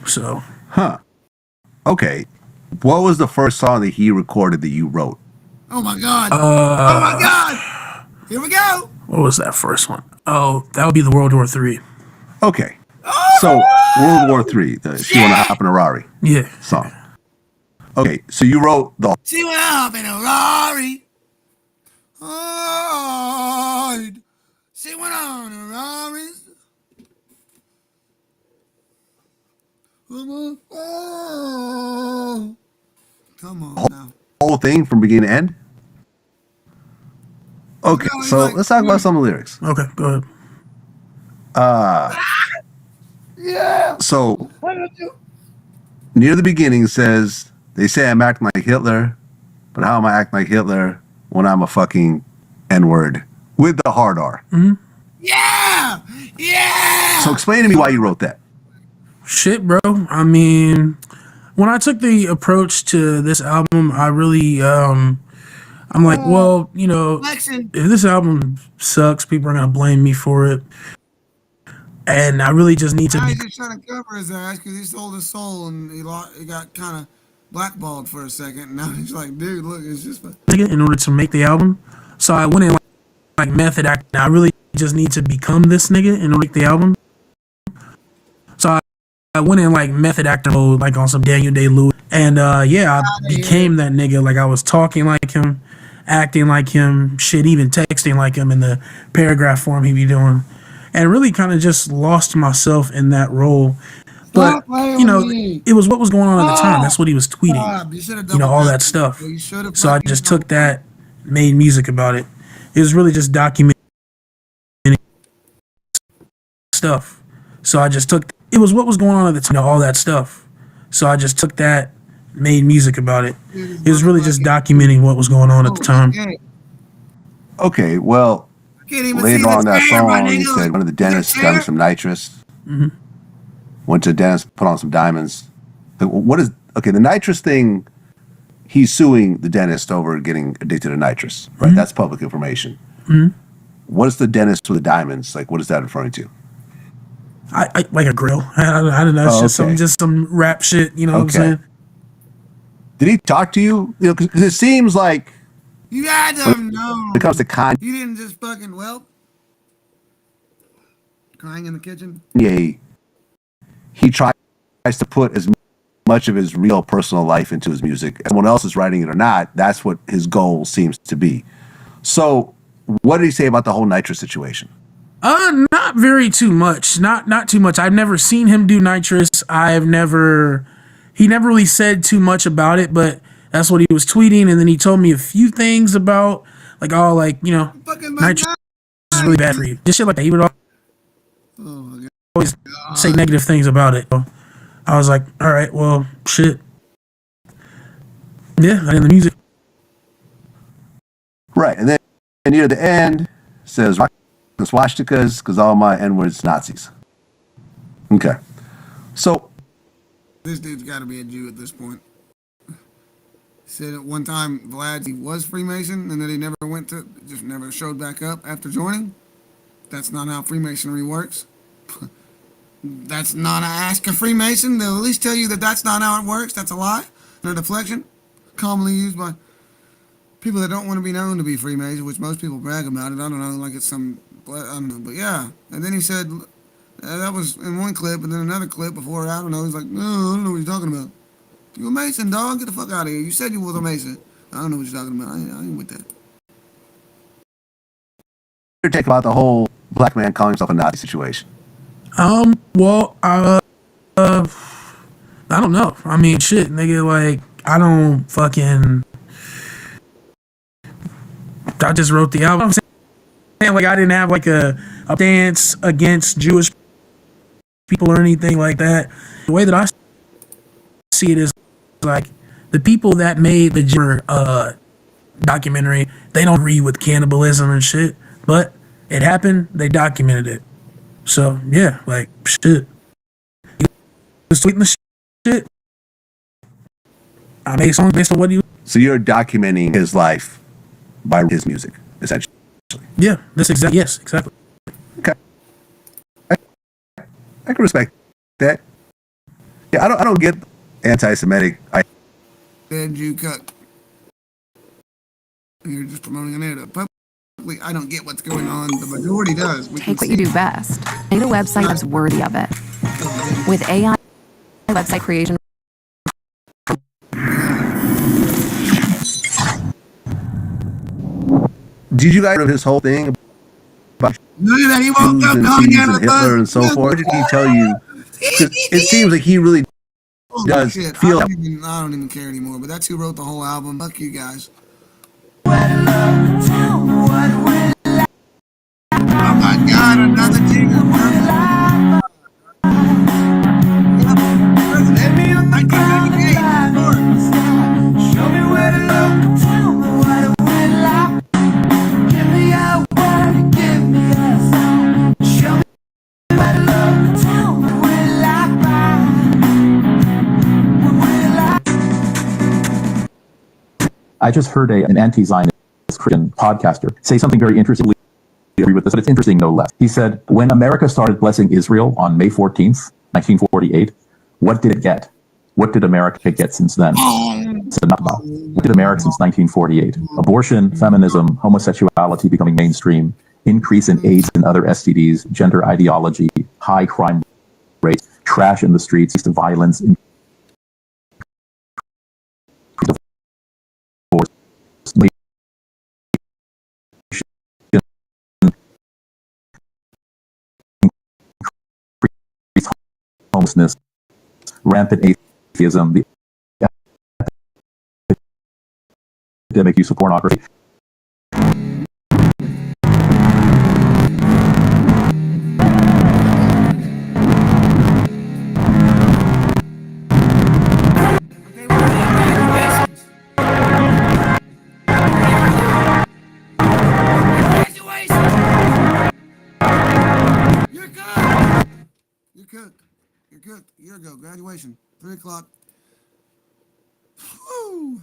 O: So.
N: Huh. Okay. What was the first song that he recorded that you wrote?
A: Oh my God. Oh my God. Here we go.
O: What was that first one? Oh, that would be the World War III.
N: Okay. So World War III, the She Wanna Hop in a Rari song. Okay, so you wrote the
A: She went up in a Rari. Oh, she went on a Rari. Oh, come on now.
N: whole thing from beginning to end? Okay, so let's talk about some of the lyrics.
O: Okay, go
N: Uh,
A: Yeah.
N: So
A: What did I do?
N: near the beginning it says, they say I'm acting like Hitler, but how am I acting like Hitler when I'm a fucking N-word with the hard R?
A: Yeah. Yeah.
N: So explain to me why you wrote that.
O: Shit, bro. I mean, when I took the approach to this album, I really, I'm like, well, you know, if this album sucks, people are gonna blame me for it, and I really just need to
A: Now
O: be
A: he's just trying to cover his ass because he sold his soul and he got kind of blackballed for a second. And now he's like, dude, look, it's just.
O: nigga in order to make the album. So I went in like method acting. I really just need to become this nigga in order to make the album. So I went in like method acting mode, like on some Daniel Day-Lewis, and yeah, I became that nigga. Like I was talking like him, acting like him, shit, even texting like him in the paragraph form he be doing, and really kind of just lost myself in that role. But you know, it was what was going on at the time. That's what he was tweeting. You know, all that stuff. So I just took that, made music about it. It was really just documenting stuff. So I just took. It was what was going on at the time. You know, all that stuff. So I just took that, made music about it. It was really just documenting what was going on at the time.
N: Okay, well, later on that song, he said one of the dentists got me some nitrous. Went to the dentist, put on some diamonds. What is, okay, the nitrous thing, he's suing the dentist over getting addicted to nitrous, right? That's public information. What is the dentist with the diamonds? Like, what is that referring to?
O: I like a grill. I don't know. It's just some rap shit. You know what I'm saying?
N: Did he talk to you? You know, because it seems like
A: You had to know.
N: when it comes to Kanye,
A: You didn't just fucking, crying in the kitchen.
N: he tries to put as much of his real personal life into his music. Someone else is writing it or not, that's what his goal seems to be. So what did he say about the whole nitrous situation?
O: Not very too much. Not too much. I've never seen him do nitrous. He never really said too much about it, but that's what he was tweeting, and then he told me a few things about like, oh, like, you know, nitrous is really bad for you. Just shit like that. He would always say negative things about it. So I was like, all right, well, shit. Yeah, I did the music.
N: Right, and then near the end says rock the swastikas because all my N-words Nazis. Okay, so
A: This dude's got to be a Jew at this point. Said at one time Vlad he was Freemason and that he never just never showed back up after joining. That's not how Freemasonry works. That's not ask a Freemason. They'll at least tell you that that's not how it works. That's a lie. They're a deflection, commonly used by people that don't want to be known to be Freemason, which most people brag about it. I don't know, like it's some, I don't know, but yeah. And then he said that was in one clip, and then another clip before. I don't know. He's like, no, I don't know what you're talking about. You a Mason, dog? Get the fuck out of here. You said you was a Mason. I don't know what you're talking about. I ain't with that.
N: your take about the whole black man calling himself a Nazi situation?
O: Well, I don't know. I mean, shit, nigga, like, I don't fucking, I just wrote the album. I'm saying, like, I didn't have, like, a stance against Jewish people or anything like that. The way that I see it is, like, the people that made the documentary, they don't agree with cannibalism and shit, but it happened, they documented it. So, yeah, like, shit. He was tweeting the shit. I made songs based on what he was.
N: So you're documenting his life by his music, essentially.
O: Yeah, yes, exactly.
N: Okay. I can respect that. Yeah, I don't get anti-Semitic.
A: Then you cut. You're just promoting an narrative. I don't get what's going on. The majority does.
P: Take what you do best. Make a website that's worthy of it. With AI website creation.
N: Did you guys hear of his whole thing about
A: that he won't
N: Jews and Nazis and Hitler and so forth? What did he tell you? 'Cause it seems like he really does feel.
A: I don't even care anymore. But that's who wrote the whole album. Fuck you guys. Oh my God! Another jingle.
L: Show me where to look, tell me what it would like. Give me a word, give me a song. Show me where to look, tell me what it like.
C: I just heard an anti-Zionist Christian podcaster say something very interesting. I agree with this, but it's interesting no less. He said, when America started blessing Israel on May 14th, 1948, what did it get? What did America get since then? So what did America since 1948? Abortion, feminism, homosexuality becoming mainstream, increase in AIDS and other STDs, gender ideology, high crime rates, trash in the streets, violence, homelessness, rampant atheism, the epidemic use of pornography.
A: You're good. A year ago, graduation, 3 o'clock. Woo!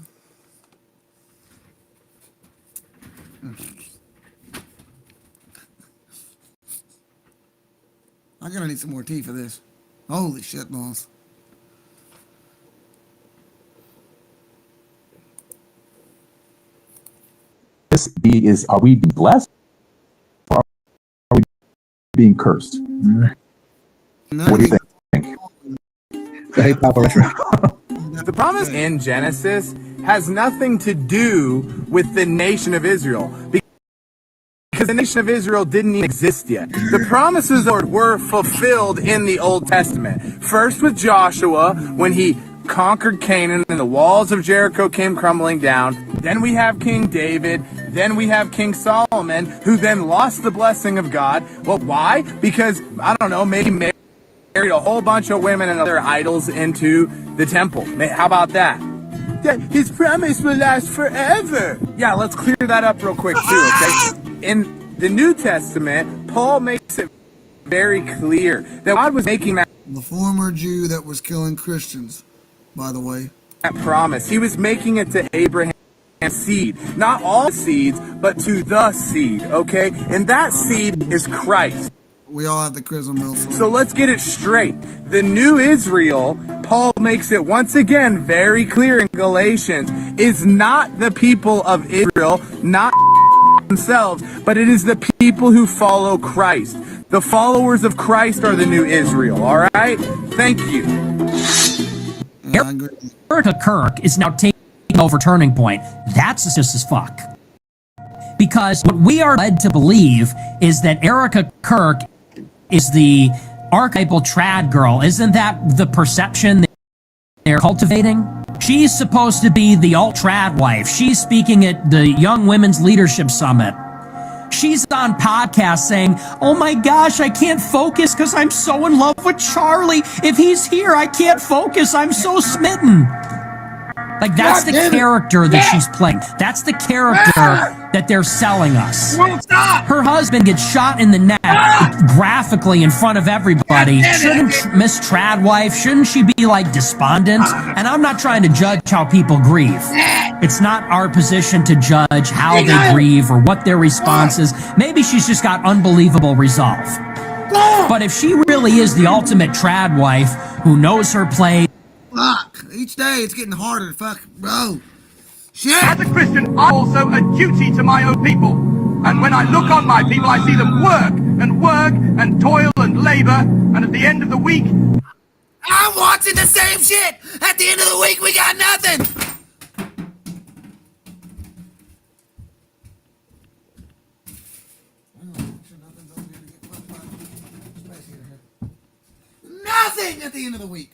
A: I'm gonna need some more tea for this. Holy shit balls.
C: This is, are we being blessed? Or are we being cursed? What do you think?
Q: The promise in Genesis has nothing to do with the nation of Israel, because the nation of Israel didn't even exist yet. The promises of the Lord were fulfilled in the Old Testament. First with Joshua, when he conquered Canaan and the walls of Jericho came crumbling down. Then we have King David. Then we have King Solomon, who then lost the blessing of God. Well, why? Because, I don't know, maybe married a whole bunch of women and other idols into the temple. How about that? His promise will last forever. Yeah, let's clear that up real quick too, okay? In the New Testament, Paul makes it very clear that God was making that
A: the former Jew that was killing Christians, by the way.
Q: That promise. He was making it to Abraham's seed. Not all seeds, but to the seed, okay? And that seed is Christ.
A: We all have the chrism mill.
Q: So let's get it straight. The new Israel, Paul makes it once again very clear in Galatians, is not the people of Israel, not themselves, but it is the people who follow Christ. The followers of Christ are the new Israel, all right? Thank you.
R: Erica Kirk is now taking over Turning Point. That's just as fuck. Because what we are led to believe is that Erica Kirk is the archetypal trad girl. Isn't that the perception that they're cultivating? She's supposed to be the alt-trad wife. She's speaking at the Young Women's Leadership Summit. She's on podcasts saying, oh my gosh, I can't focus because I'm so in love with Charlie. If he's here, I can't focus. I'm so smitten. Like, that's the character that she's playing. That's the character that they're selling us. Her husband gets shot in the neck graphically in front of everybody. Shouldn't Miss Tradwife, shouldn't she be, like, despondent? And I'm not trying to judge how people grieve. It's not our position to judge how they grieve or what their response is. Maybe she's just got unbelievable resolve. But if she really is the ultimate Tradwife who knows her place,
A: fuck. Each day it's getting harder. Fuck, bro. Shit.
K: As a Christian, I also a duty to my own people. And when I look on my people, I see them work and toil and labor, and at the end of the week,
B: I'm watching the same shit. At the end of the week, we got nothing. Nothing at the end of the week.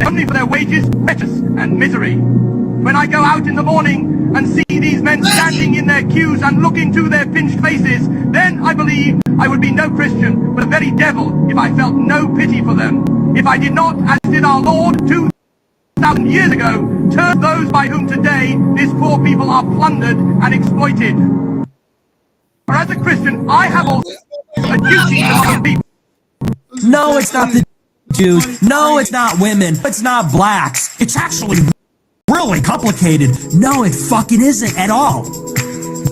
K: only for their wages, riches, and misery. When I go out in the morning and see these men standing in their queues and look into their pinched faces, then I believe I would be no Christian, but a very devil, if I felt no pity for them. If I did not, as did our Lord 2,000 years ago, turn those by whom today these poor people are plundered and exploited. For as a Christian, I have also a duty to my people.
R: No, it's not the Jews. No, it's not women. It's not blacks. It's actually really complicated. No, it fucking isn't at all.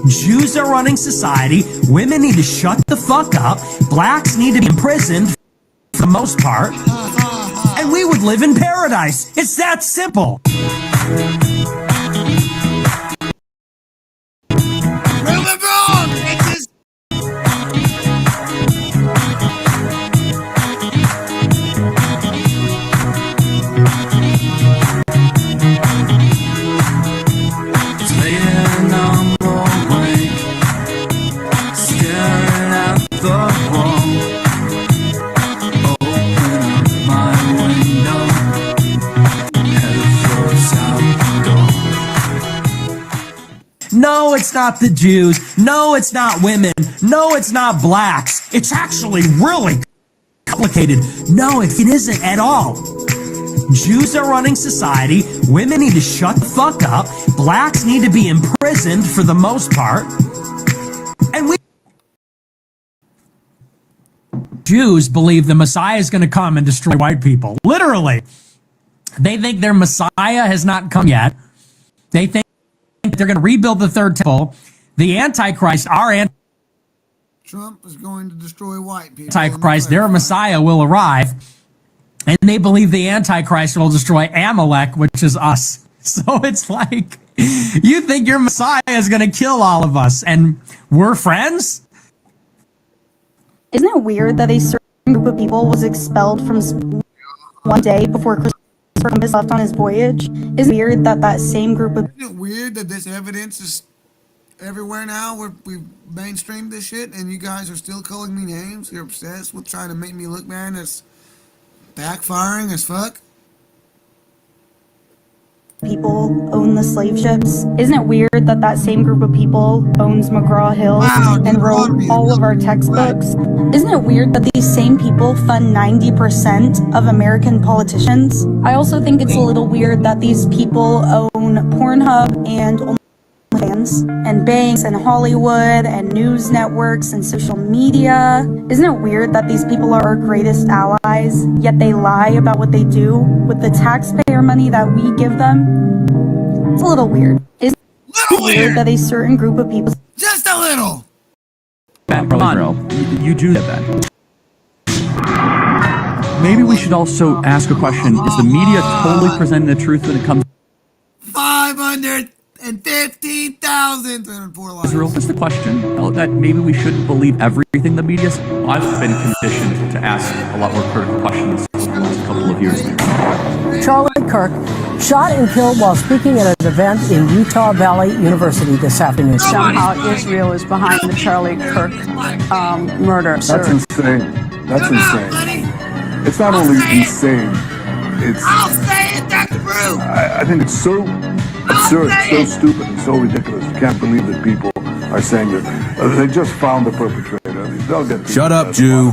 R: Jews are running society. Women need to shut the fuck up. Blacks need to be imprisoned for the most part. And we would live in paradise. It's that simple.
B: Prove it wrong, bitches!
L: Laying on the wake, staring at the wall. Open up my window, head floats out the door.
R: No, it's not the Jews. No, it's not women. No, it's not blacks. It's actually really complicated. No, it isn't at all. Jews are running society. Women need to shut the fuck up. Blacks need to be imprisoned for the most part. And we Jews believe the Messiah is going to come and destroy white people. Literally. They think their Messiah has not come yet. They think they're going to rebuild the third temple. The Antichrist,
B: Trump is going to destroy white people.
R: Antichrist, their Messiah will arrive. And they believe the Antichrist will destroy Amalek, which is us. So it's like, you think your Messiah is going to kill all of us, and we're friends?
S: Isn't it weird that a certain group of people was expelled from one day before Christopher Columbus left on his voyage? Isn't it weird that that same group of...
B: Isn't it weird that this evidence is everywhere now? We've mainstreamed this shit, and you guys are still calling me names? You're obsessed with trying to make me look bad, and it's backfiring as fuck?
S: people own the slave ships? Isn't it weird that that same group of people owns McGraw-Hill and wrote all of our textbooks? Isn't it weird that these same people fund 90% of American politicians? I also think it's a little weird that these people own Pornhub and OnlyFans and banks and Hollywood and news networks and social media. Isn't it weird that these people are our greatest allies, yet they lie about what they do with the taxpayer money that we give them? It's a little weird. Isn't it weird that a certain group of people...
B: Just a little!
T: You do that. Maybe we should also ask a question. Is the media totally presenting the truth when it comes
B: 515,000 poor lives.
T: Israel? That's the question. That maybe we shouldn't believe everything the media says. I've been conditioned to ask a lot more critical questions in the last couple of years.
U: Charlie Kirk shot and killed while speaking at an event in Utah Valley University this afternoon.
V: Somehow Israel is behind the Charlie Kirk murder.
W: That's insane. That's insane. It's not only insane, it's...
B: I'll say it, that's true!
W: I think it's so absurd, so stupid, and so ridiculous. You can't believe that people are saying that they just found the perpetrator. They'll get...
X: Shut up, Jew!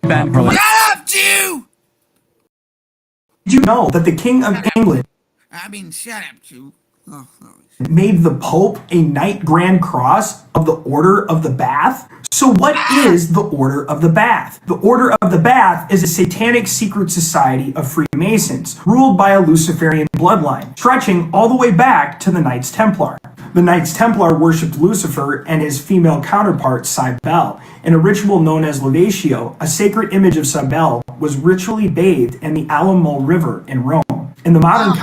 B: Shut up, Jew!
Y: Did you know that the King of England
B: shut up, Jew. Oh,
Y: made the Pope a Knight Grand Cross of the Order of the Bath? So what is the Order of the Bath? The Order of the Bath is a satanic secret society of Freemasons, ruled by a Luciferian bloodline, stretching all the way back to the Knights Templar. The Knights Templar worshipped Lucifer and his female counterpart, Cybele. In a ritual known as Lavatio, a sacred image of Cybele was ritually bathed in the Alamo River in Rome. In the modern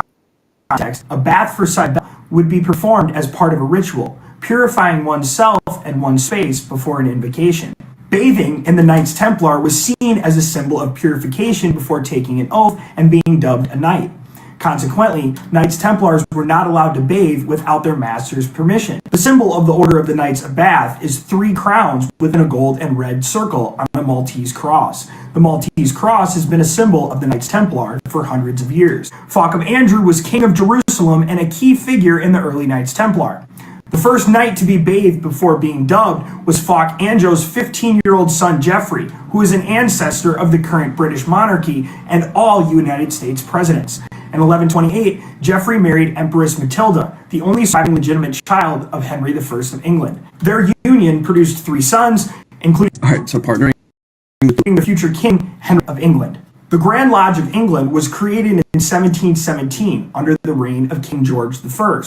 Y: context, a bath for Cybele would be performed as part of a ritual, purifying oneself and one's space before an invocation. Bathing in the Knights Templar was seen as a symbol of purification before taking an oath and being dubbed a knight. Consequently, Knights Templars were not allowed to bathe without their master's permission. The symbol of the Order of the Knights of Bath is 3 crowns within a gold and red circle on a Maltese cross. The Maltese cross has been a symbol of the Knights Templar for hundreds of years. Fulk of Andrew was king of Jerusalem and a key figure in the early Knights Templar. The first knight to be bathed before being dubbed was Fulk Andrew's 15-year-old son Geoffrey, who is an ancestor of the current British monarchy and all United States presidents. In 1128, Geoffrey married Empress Matilda, the only surviving legitimate child of Henry I of England. Their union produced 3 sons, including the future King Henry of England. The Grand Lodge of England was created in 1717 under the reign of King George I.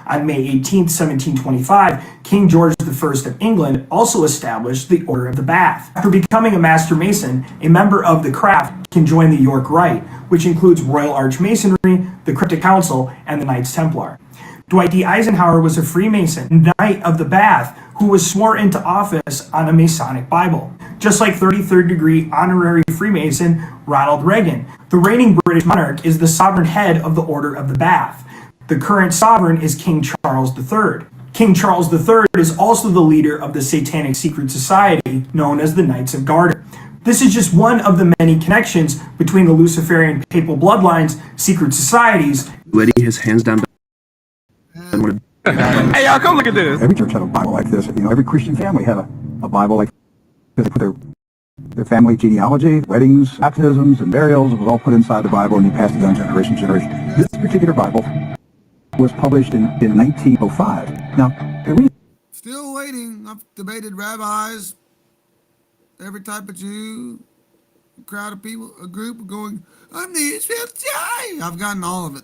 Y: On May 18, 1725, King George I of England also established the Order of the Bath. After becoming a Master Mason, a member of the craft can join the York Rite, which includes Royal Archmasonry, the Cryptic Council, and the Knights Templar. Dwight D. Eisenhower was a Freemason, Knight of the Bath, who was sworn into office on a Masonic Bible. Just like 33rd degree honorary Freemason Ronald Reagan, the reigning British monarch is the sovereign head of the Order of the Bath. The current sovereign is King Charles III. King Charles III is also the leader of the Satanic Secret Society known as the Knights of Garter. This is just one of the many connections between the Luciferian papal bloodlines, secret societies.
D: Letting his hands down.
E: Hey, y'all, come look at this.
G: Every church had a Bible like this. You know, every Christian family had a Bible like this. They put their family genealogy, weddings, baptisms, and burials. It was all put inside the Bible, and you passed it down generation to generation. This particular Bible was published in 1905. Now,
A: still waiting. I've debated rabbis, every type of Jew, a crowd of people, a group going, I'm the Israel guy. I've gotten all of it.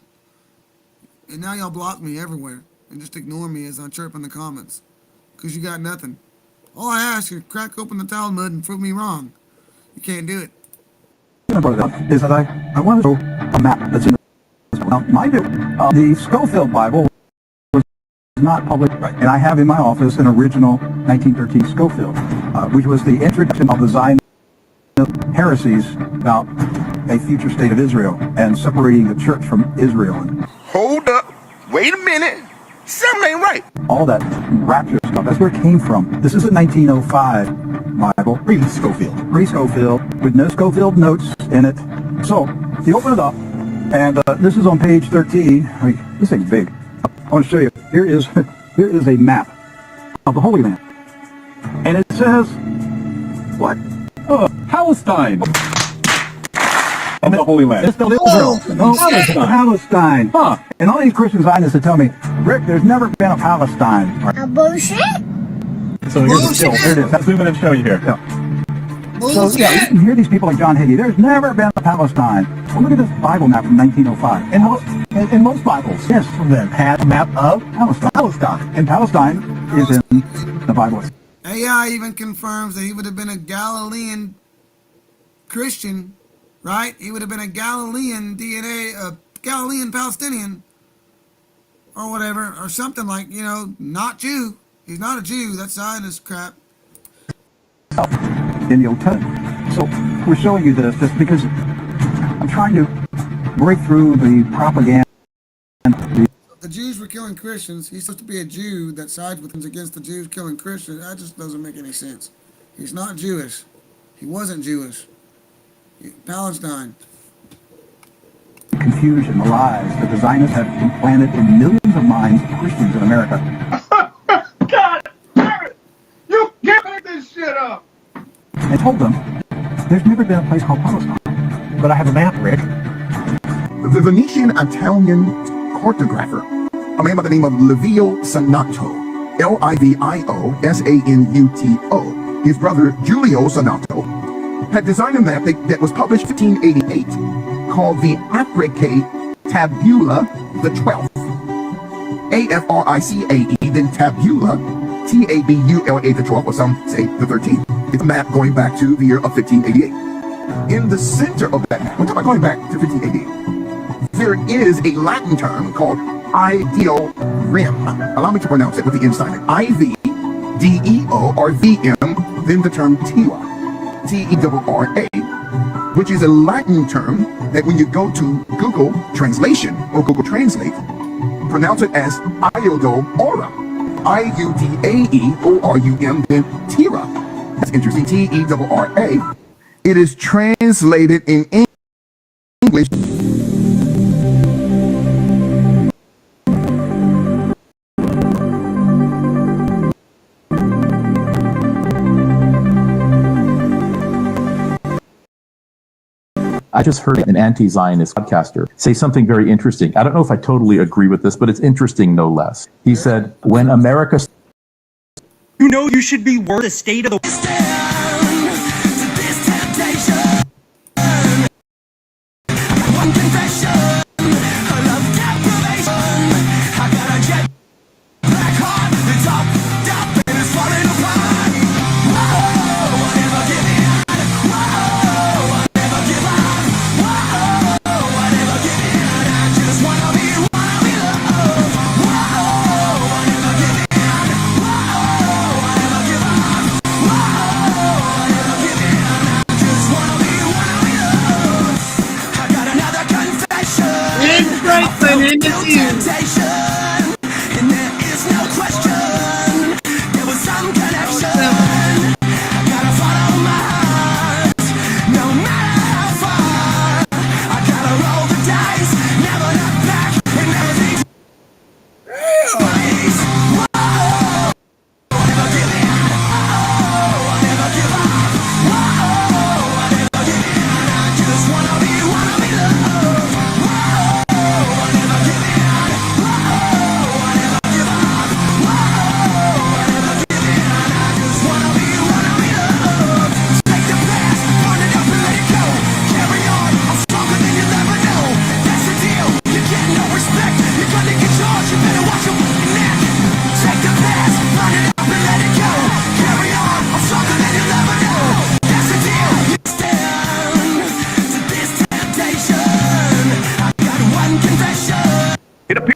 A: And now y'all block me everywhere and just ignore me as I chirp in the comments. Because you got nothing. All I ask is crack open the Talmud and prove me wrong. You can't do it.
G: I brought it up is that I want to show a map that's in now, mind you, the Schofield Bible was not published, and I have in my office an original 1913 Schofield, which was the introduction of the Zionist heresies about a future state of Israel and separating the church from Israel.
H: Hold up. Wait a minute. Something ain't right.
G: All that rapture stuff, that's where it came from. This is a 1905 Bible, pre-Schofield, with no Schofield notes in it. So, you open it up, and this is on page 13. This thing's big. I want to show you. Here is a map of the Holy Land. And it says, what? Palestine. And the Holy Land. It's spelled Israel. No, Palestine. Huh. And all these Christian Zionists that tell me, Rick, there's never been a Palestine.
X: Bullshit?
G: So here's the still. There it is. I'll zoom in and show you here. Yeah. So, yeah, you can hear these people like John Hagee. There's never been a Palestine. Well, look at this Bible map from 1905. In most Bibles, yes, then had a map of Palestine. And Palestine is in the Bible.
A: AI even confirms that he would have been a Galilean Christian, right? He would have been a Galilean DNA, a Galilean Palestinian, or whatever, or something like, you know, not Jew. He's not a Jew. That's Zionist crap.
G: In the Old Testament. So we're showing you this because I'm trying to break through the propaganda.
A: The Jews were killing Christians. He's supposed to be a Jew that sides with them against the Jews killing Christians. That just doesn't make any sense. He's not Jewish. He wasn't Jewish. Palestine.
G: Confusion, the lies that the Zionists have implanted in millions of minds of Christians in America.
H: God damn it! You can't make this shit up!
G: I told them there's never been a place called Palestine. But I have a map, Rick.
H: The Venetian Italian cartographer, a man by the name of Livio Sanato, Livio Sanuto, his brother Giulio Sanato, had designed a map that was published in 1588 called the Africae Tabula the 12th. A-F-R-I-C-A-E, then Tabula, T-A-B-U-L-A the 12th, or some say the 13th. It's a map going back to the year of 1588. In the center of that map, we're talking about going back to 1588, there is a Latin term called ideal rem. Allow me to pronounce it with the inside. I-V-D-E-O or V-M, then the term tera, T-E-R-R-A, which is a Latin term that when you go to Google Translation or Google Translate, pronounce it as iodo aura, I-U-D-A-E-O-R-U-M, then tera. That's interesting, T-E-R-R-A. It is translated in English.
C: I just heard an anti-Zionist podcaster say something very interesting. I don't know if I totally agree with this, but it's interesting no less. He said, when America...
K: You know you should be worth the state of the... It appears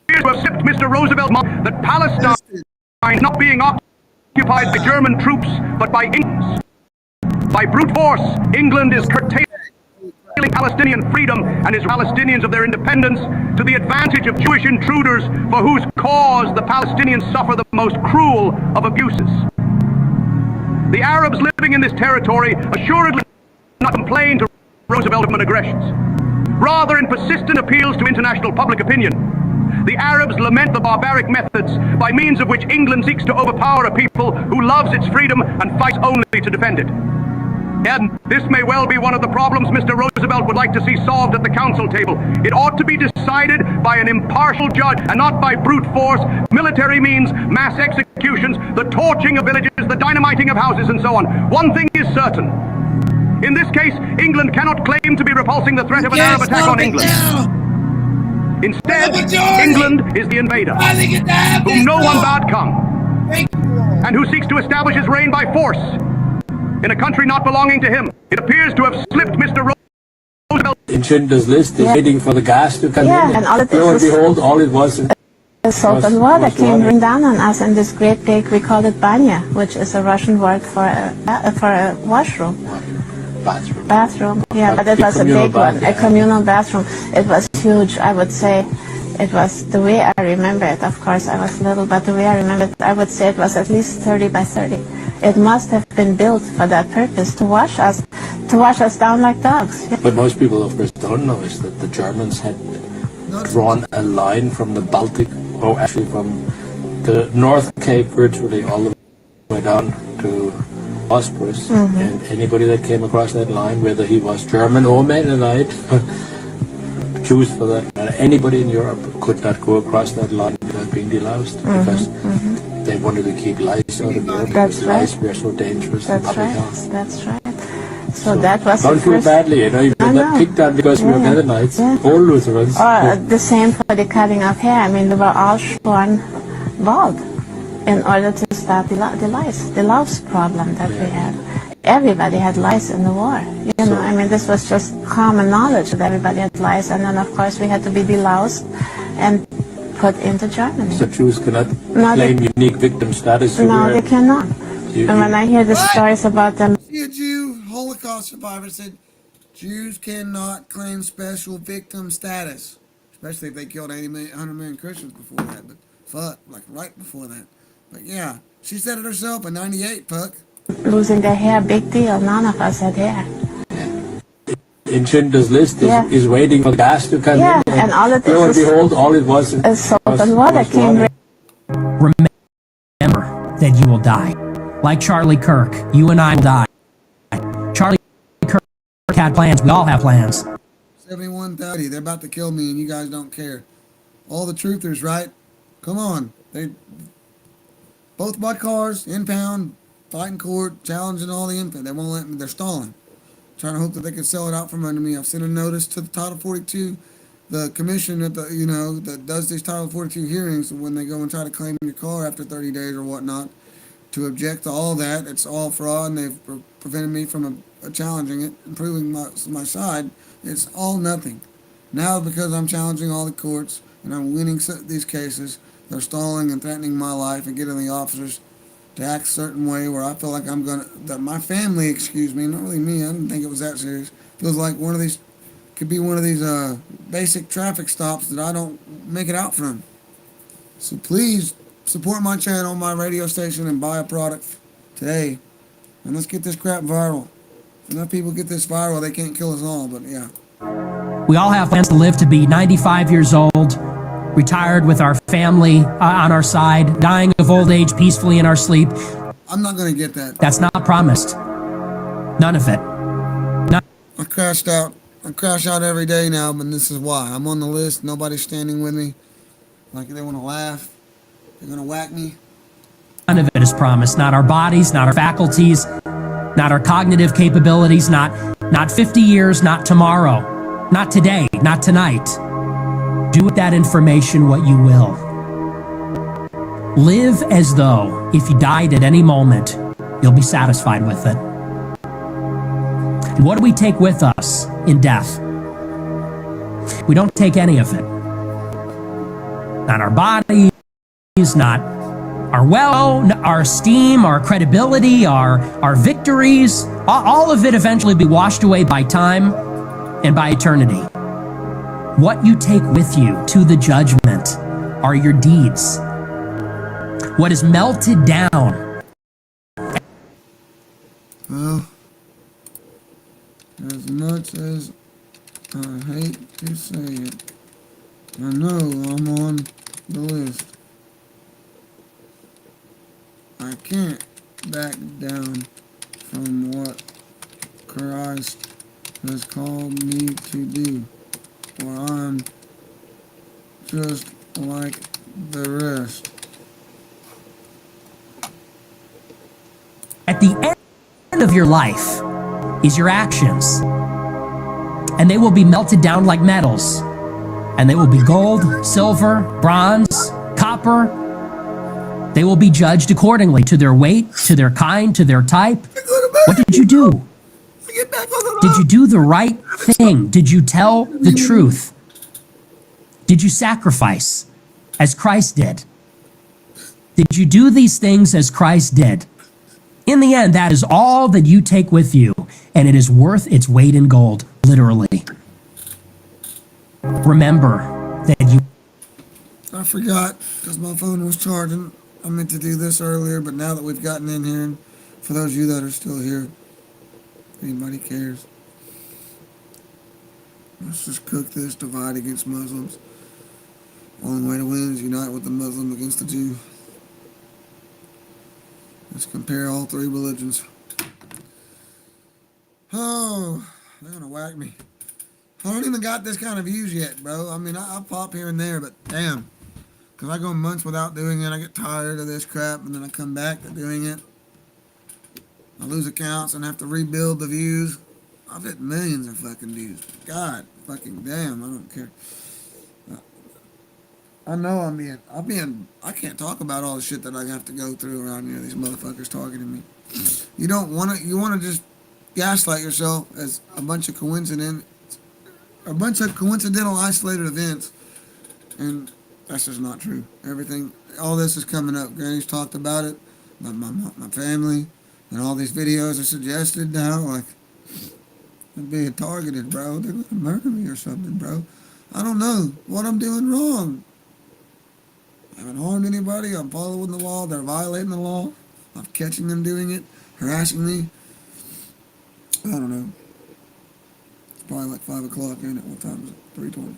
K: to have slipped Mr. Roosevelt's mind that Palestine is not being occupied by German troops, but by England. By brute force, England is curtailing Palestinian freedom and is Palestinians of their independence to the advantage of Jewish intruders for whose cause the Palestinians suffer the most cruel of abuses. The Arabs living in this territory assuredly not complain to Roosevelt of aggressions. Rather, in persistent appeals to international public opinion, the Arabs lament the barbaric methods by means of which England seeks to overpower a people who loves its freedom and fights only to defend it. And this may well be one of the problems Mr. Roosevelt would like to see solved at the council table. It ought to be decided by an impartial judge and not by brute force, military means, mass executions, the torching of villages, the dynamiting of houses, and so on. One thing is certain. In this case, England cannot claim to be repulsing the threat of an Arab attack on England. Instead, England is the invader, whom no one bade come, and who seeks to establish his reign by force in a country not belonging to him. It appears to have slipped Mr. Roosevelt.
D: In Schindler's List, is waiting for the gas to come in.
E: And all it
D: Lo and
E: is
D: behold, all it was...
E: The salt and water came rain down on us in this great big, we call it banya, which is a Russian word for a washroom. Bathroom, yeah, but it was a big one, a communal bathroom. It was huge, I would say. It was, the way I remember it, of course I was little, but the way I remember it, I would say it was at least 30 by 30. It must have been built for that purpose, to wash us down like dogs.
D: What most people, of course, don't know is that the Germans had drawn a line from the Baltic, or actually from the North Cape virtually all the way down to Bosporus, and anybody that came across that line, whether he was German or Mennonite, Jews for that matter, anybody in Europe could not go across that line without being deloused, because they wanted to keep lice out of Europe, because lice were so dangerous to public health.
E: That's right. So that was
D: don't feel badly, you know, you were not picked on because we were Mennonites or Lutherans.
E: Or the same for the cutting of hair. I mean, they were all shorn bald in order to stop the lice, the louse problem that we had. everybody had lice in the war. You know, I mean, this was just common knowledge that everybody had lice, and then of course we had to be deloused and put into Germany.
D: So Jews cannot claim unique victim status?
E: No, they cannot. And when I hear the stories about them...
B: See, a Jew, Holocaust survivor, said Jews cannot claim special victim status. Especially if they killed 100 million Christians before that. But fuck, like right before that. But yeah, she said it herself in 98, fuck.
E: Losing their hair, big deal. None of us had hair.
D: In Schindler's List is waiting for gas to come in.
E: And all of this
D: lo and behold, all it was
E: salt and water came.
R: Remember that you will die. Like Charlie Kirk, you and I will die. Charlie Kirk had plans. We all have plans.
B: 7130. They're about to kill me, and you guys don't care. All the truthers, right? Come on. They both my cars, impound, fighting court, challenging all the infant. They won't let me. They're stalling. Trying to hope that they can sell it out from under me. I've sent a notice to the Title 42, the commission that that does these Title 42 hearings when they go and try to claim your car after 30 days or whatnot, to object to all that. It's all fraud, and they've prevented me from challenging it and proving my side. It's all nothing. Now, because I'm challenging all the courts and I'm winning these cases, they're stalling and threatening my life and getting the officers to act a certain way where I feel like that my family, excuse me, not really me, I didn't think it was that serious, feels like could be one of these basic traffic stops that I don't make it out from. So please support my channel, my radio station, and buy a product today. And let's get this crap viral. If enough people get this viral, they can't kill us all, but yeah.
R: We all have plans to live to be 95 years old, retired with our family on our side, dying of old age peacefully in our sleep.
B: I'm not going to get that.
R: That's not promised. None of it.
B: I crashed out. I crash out every day now, but this is why. I'm on the list. Nobody's standing with me. Like, they want to laugh. They're going to whack me.
R: None of it is promised. Not our bodies, not our faculties, not our cognitive capabilities, not 50 years, not tomorrow, not today, not tonight. Do with that information what you will. Live as though if you died at any moment, you'll be satisfied with it. And what do we take with us in death? We don't take any of it. Not our bodies, not our esteem, our credibility, our victories. All of it eventually be washed away by time and by eternity. What you take with you to the judgment are your deeds. What is melted down.
B: Well, as much as I hate to say it, I know I'm on the list. I can't back down from what Christ has called me to do, or I'm just like the rest.
R: At the end of your life is your actions, and they will be melted down like metals, and they will be gold, silver, bronze, copper. They will be judged accordingly to their weight, to their kind, to their type. What did you do? Did you do the right thing? Did you tell the truth? Did you sacrifice as Christ did? Did you do these things as Christ did? In the end, that is all that you take with you, and it is worth its weight in gold, literally. Remember that you...
B: I forgot, because my phone was charging. I meant to do this earlier, but now that we've gotten in here, and for those of you that are still here, if anybody cares, let's just cook this, divide against Muslims. Only way to win is unite with the Muslim against the Jew. Let's compare all three religions. Oh, they're gonna whack me. I don't even got this kind of views yet, bro. I mean, I pop here and there, but damn. Because I go months without doing it, I get tired of this crap, and then I come back to doing it. I lose accounts and have to rebuild the views. I've hit millions of fucking views. God fucking damn, I don't care.
A: I know I can't talk about all the shit that I have to go through around here. These motherfuckers talking to me. You don't want to. You want to just gaslight yourself as a bunch of coincidental, isolated events, and that's just not true. All this is coming up. Granny's talked about it. My family, and all these videos are suggested now. Like, I'm being targeted, bro. They're gonna murder me or something, bro. I don't know what I'm doing wrong. I haven't harmed anybody. I'm following the law. They're violating the law. I'm catching them doing it, harassing me. I don't know. It's probably like 5 o'clock, ain't it? What time is it? 3:20.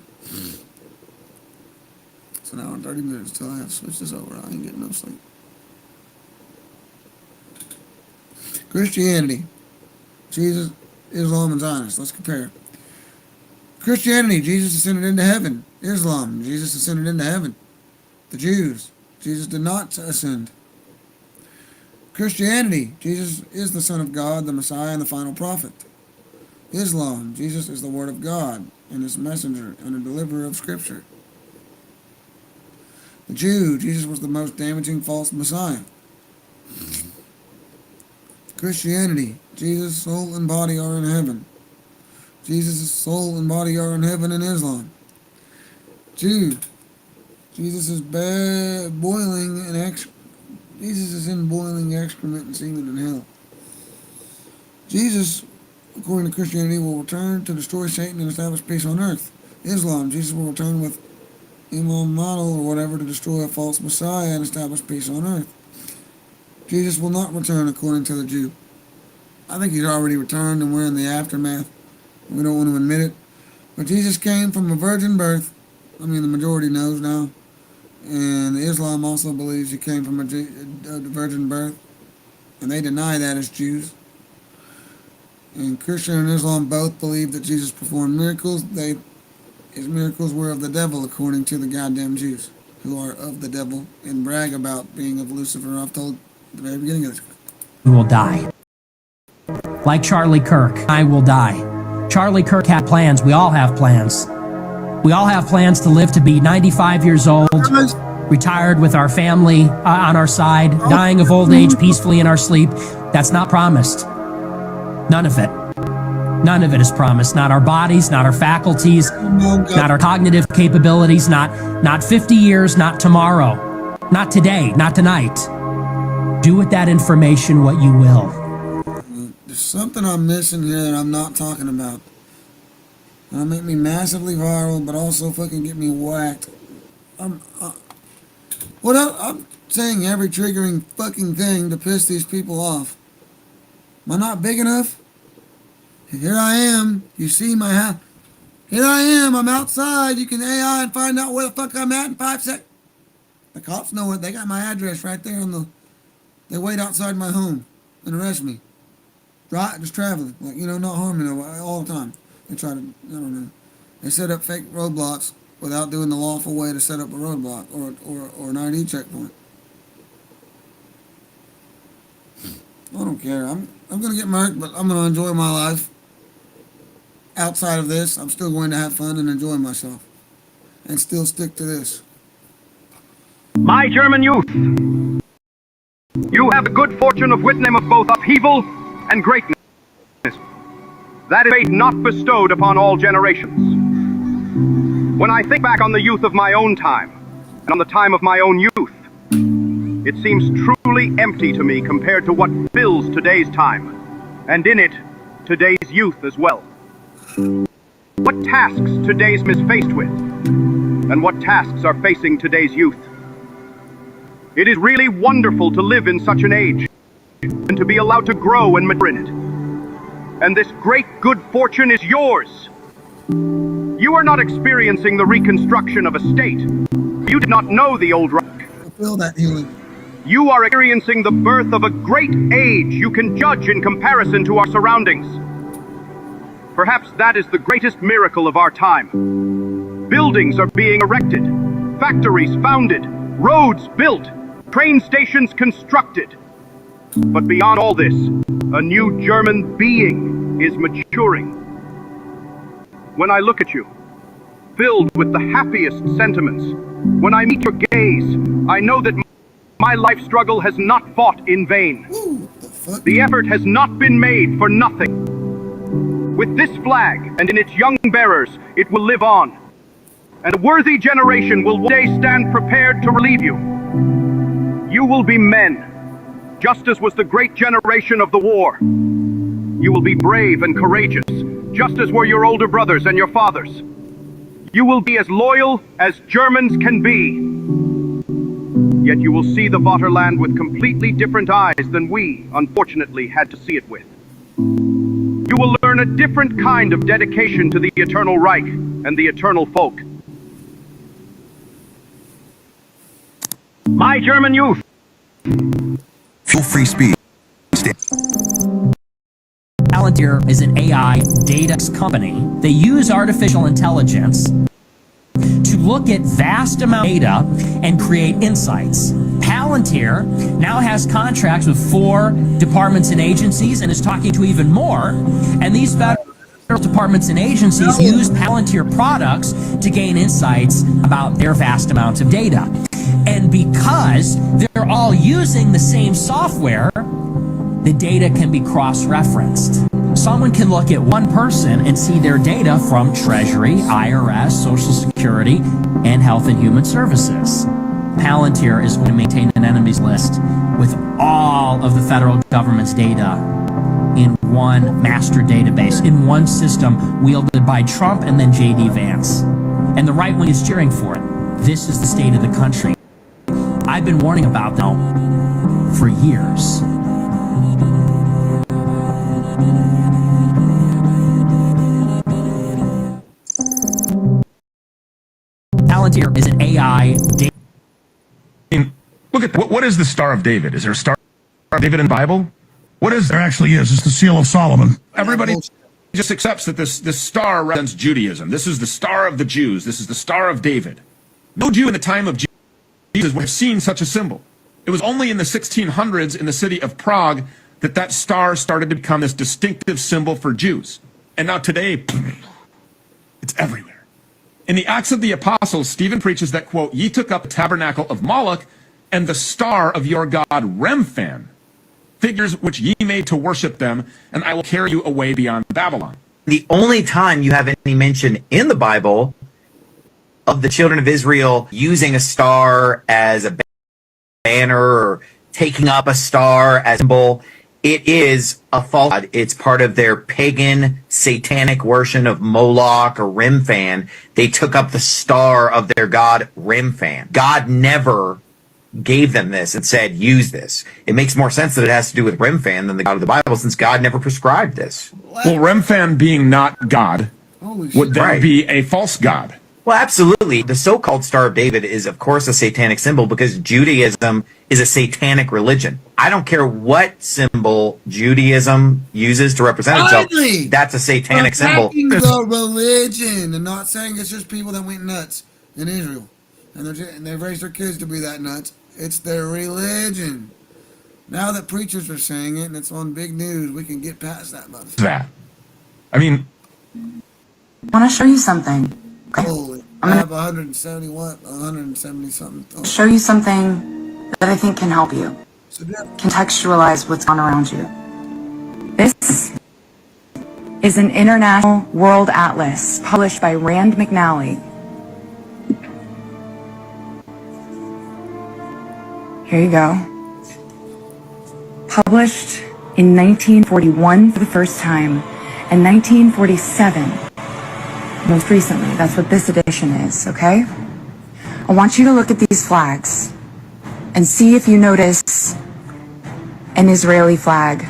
A: It's an hour and 30 minutes till I have to switch this over. I ain't getting no sleep. Christianity. Jesus, Islam, and Zionists. Let's compare. Christianity, Jesus ascended into heaven. Islam, Jesus ascended into heaven. The Jews, Jesus did not ascend. Christianity, Jesus is the Son of God, the Messiah, and the final prophet. Islam, Jesus is the Word of God and His messenger and a deliverer of Scripture. The Jew, Jesus was the most damaging false Messiah. Christianity, Jesus' soul and body are in heaven. Jesus' soul and body are in heaven in Islam. Jew, Jesus is Jesus is in boiling excrement and semen in hell. Jesus, according to Christianity, will return to destroy Satan and establish peace on earth. Islam, Jesus will return with impoundable or whatever to destroy a false Messiah and establish peace on earth. Jesus will not return according to the Jew. I think He's already returned and we're in the aftermath. We don't want to admit it. But Jesus came from a virgin birth. I mean, the majority knows now. And Islam also believes He came from a virgin birth. And they deny that as Jews. And Christian and Islam both believe that Jesus performed miracles. His miracles were of the devil, according to the goddamn Jews, who are of the devil and brag about being of Lucifer. I've told at the very beginning of this.
R: We will die. Like Charlie Kirk, I will die. Charlie Kirk had plans. We all have plans. We all have plans to live to be 95 years old, retired with our family on our side, dying of old age peacefully in our sleep. That's not promised. None of it. None of it is promised. Not our bodies, not our faculties, not our cognitive capabilities, not 50 years, not tomorrow, not today, not tonight. Do with that information what you will.
A: There's something I'm missing here that I'm not talking about. That'll make me massively viral, but also fucking get me whacked. I'm saying every triggering fucking thing to piss these people off. Am I not big enough? Here I am. You see my house. Here I am. I'm outside. You can AI and find out where the fuck I'm at in 5 seconds. The cops know it. They got my address right there on the... They wait outside my home and arrest me. Right? Just traveling. Like, not harming nobody all the time. They try to... I don't know. They set up fake roadblocks without doing the lawful way to set up a roadblock or an ID checkpoint. I don't care. I'm going to get murked, but I'm going to enjoy my life. Outside of this, I'm still going to have fun and enjoy myself. And still stick to this.
K: My German youth, you have the good fortune of witnessing of both upheaval and greatness. That is fate not bestowed upon all generations. When I think back on the youth of my own time, and on the time of my own youth, it seems truly empty to me compared to what fills today's time, and in it, today's youth as well. What tasks today's is faced with, and what tasks are facing today's youth. It is really wonderful to live in such an age, and to be allowed to grow and mature in it. And this great good fortune is yours. You are not experiencing the reconstruction of a state. You did not know the old Reich.
A: I feel that healing.
K: You are experiencing the birth of a great age you can judge in comparison to our surroundings. Perhaps that is the greatest miracle of our time. Buildings are being erected, factories founded, roads built, train stations constructed. But beyond all this, a new German being is maturing. When I look at you, filled with the happiest sentiments, When I meet your gaze, I know that my life struggle has not fought in vain. The effort has not been made for nothing. With this flag and in its young bearers, it will live on. And a worthy generation will one day stand prepared to relieve you. You will be men, just as was the great generation of the war. You will be brave and courageous, just as were your older brothers and your fathers. You will be as loyal as Germans can be. Yet you will see the Vaterland with completely different eyes than we, unfortunately, had to see it with. You will learn a different kind of dedication to the Eternal Reich and the Eternal Folk. My German youth!
F: Full free speech.
R: Palantir is an AI data company. They use artificial intelligence to look at vast amount of data and create insights. Palantir now has contracts with 4 departments and agencies and is talking to even more. And these federal departments and agencies use Palantir products to gain insights about their vast amounts of data. And because they're all using the same software, the data can be cross-referenced. Someone can look at one person and see their data from Treasury, IRS, Social Security, and Health and Human Services. Palantir is going to maintain an enemies list with all of the federal government's data in one master database, in one system wielded by Trump and then J.D. Vance. And the right wing is cheering for it. This is the state of the country. I've been warning about them for years. Palantir is an AI data.
I: Look at what is the Star of David? Is there a Star of David in the Bible? What is
J: there? Actually is. It's the Seal of Solomon.
I: Everybody just accepts that this star represents Judaism. This is the Star of the Jews. This is the Star of David. No Jew in the time of Jesus would have seen such a symbol. It was only in the 1600s in the city of Prague that that star started to become this distinctive symbol for Jews. And now today, it's everywhere. In the Acts of the Apostles, Stephen preaches that, quote, ye took up the tabernacle of Moloch and the star of your god Remphan, figures which ye made to worship them, and I will carry you away beyond Babylon.
M: The only time you have any mention in the Bible of the children of Israel using a star as a banner or taking up a star as a symbol, it is a false god. It's part of their pagan satanic worship of Moloch or Remphan. They took up the star of their god Remphan. God never gave them this and said, use this. It makes more sense that it has to do with Remphan than the God of the Bible, since God never prescribed this.
I: Well, Remphan being not God would then be a false god.
M: Well, absolutely. The so-called Star of David is, of course, a satanic symbol because Judaism is a satanic religion. I don't care what symbol Judaism uses to represent itself. That's a satanic symbol.
A: The religion, and not saying it's just people that went nuts in Israel, and they've raised their kids to be that nuts. It's their religion. Now that preachers are saying it and it's on big news, we can get past that motherfucker.
I: That. I mean,
X: I want to show you something.
A: Holy, I have 170 something. Oh.
X: Show you something that I think can help you contextualize what's on around you. This is an international world atlas published by Rand McNally. Here you go. Published in 1941 for the first time, and 1947 most recently. That's what this edition is, okay? I want you to look at these flags and see if you notice an Israeli flag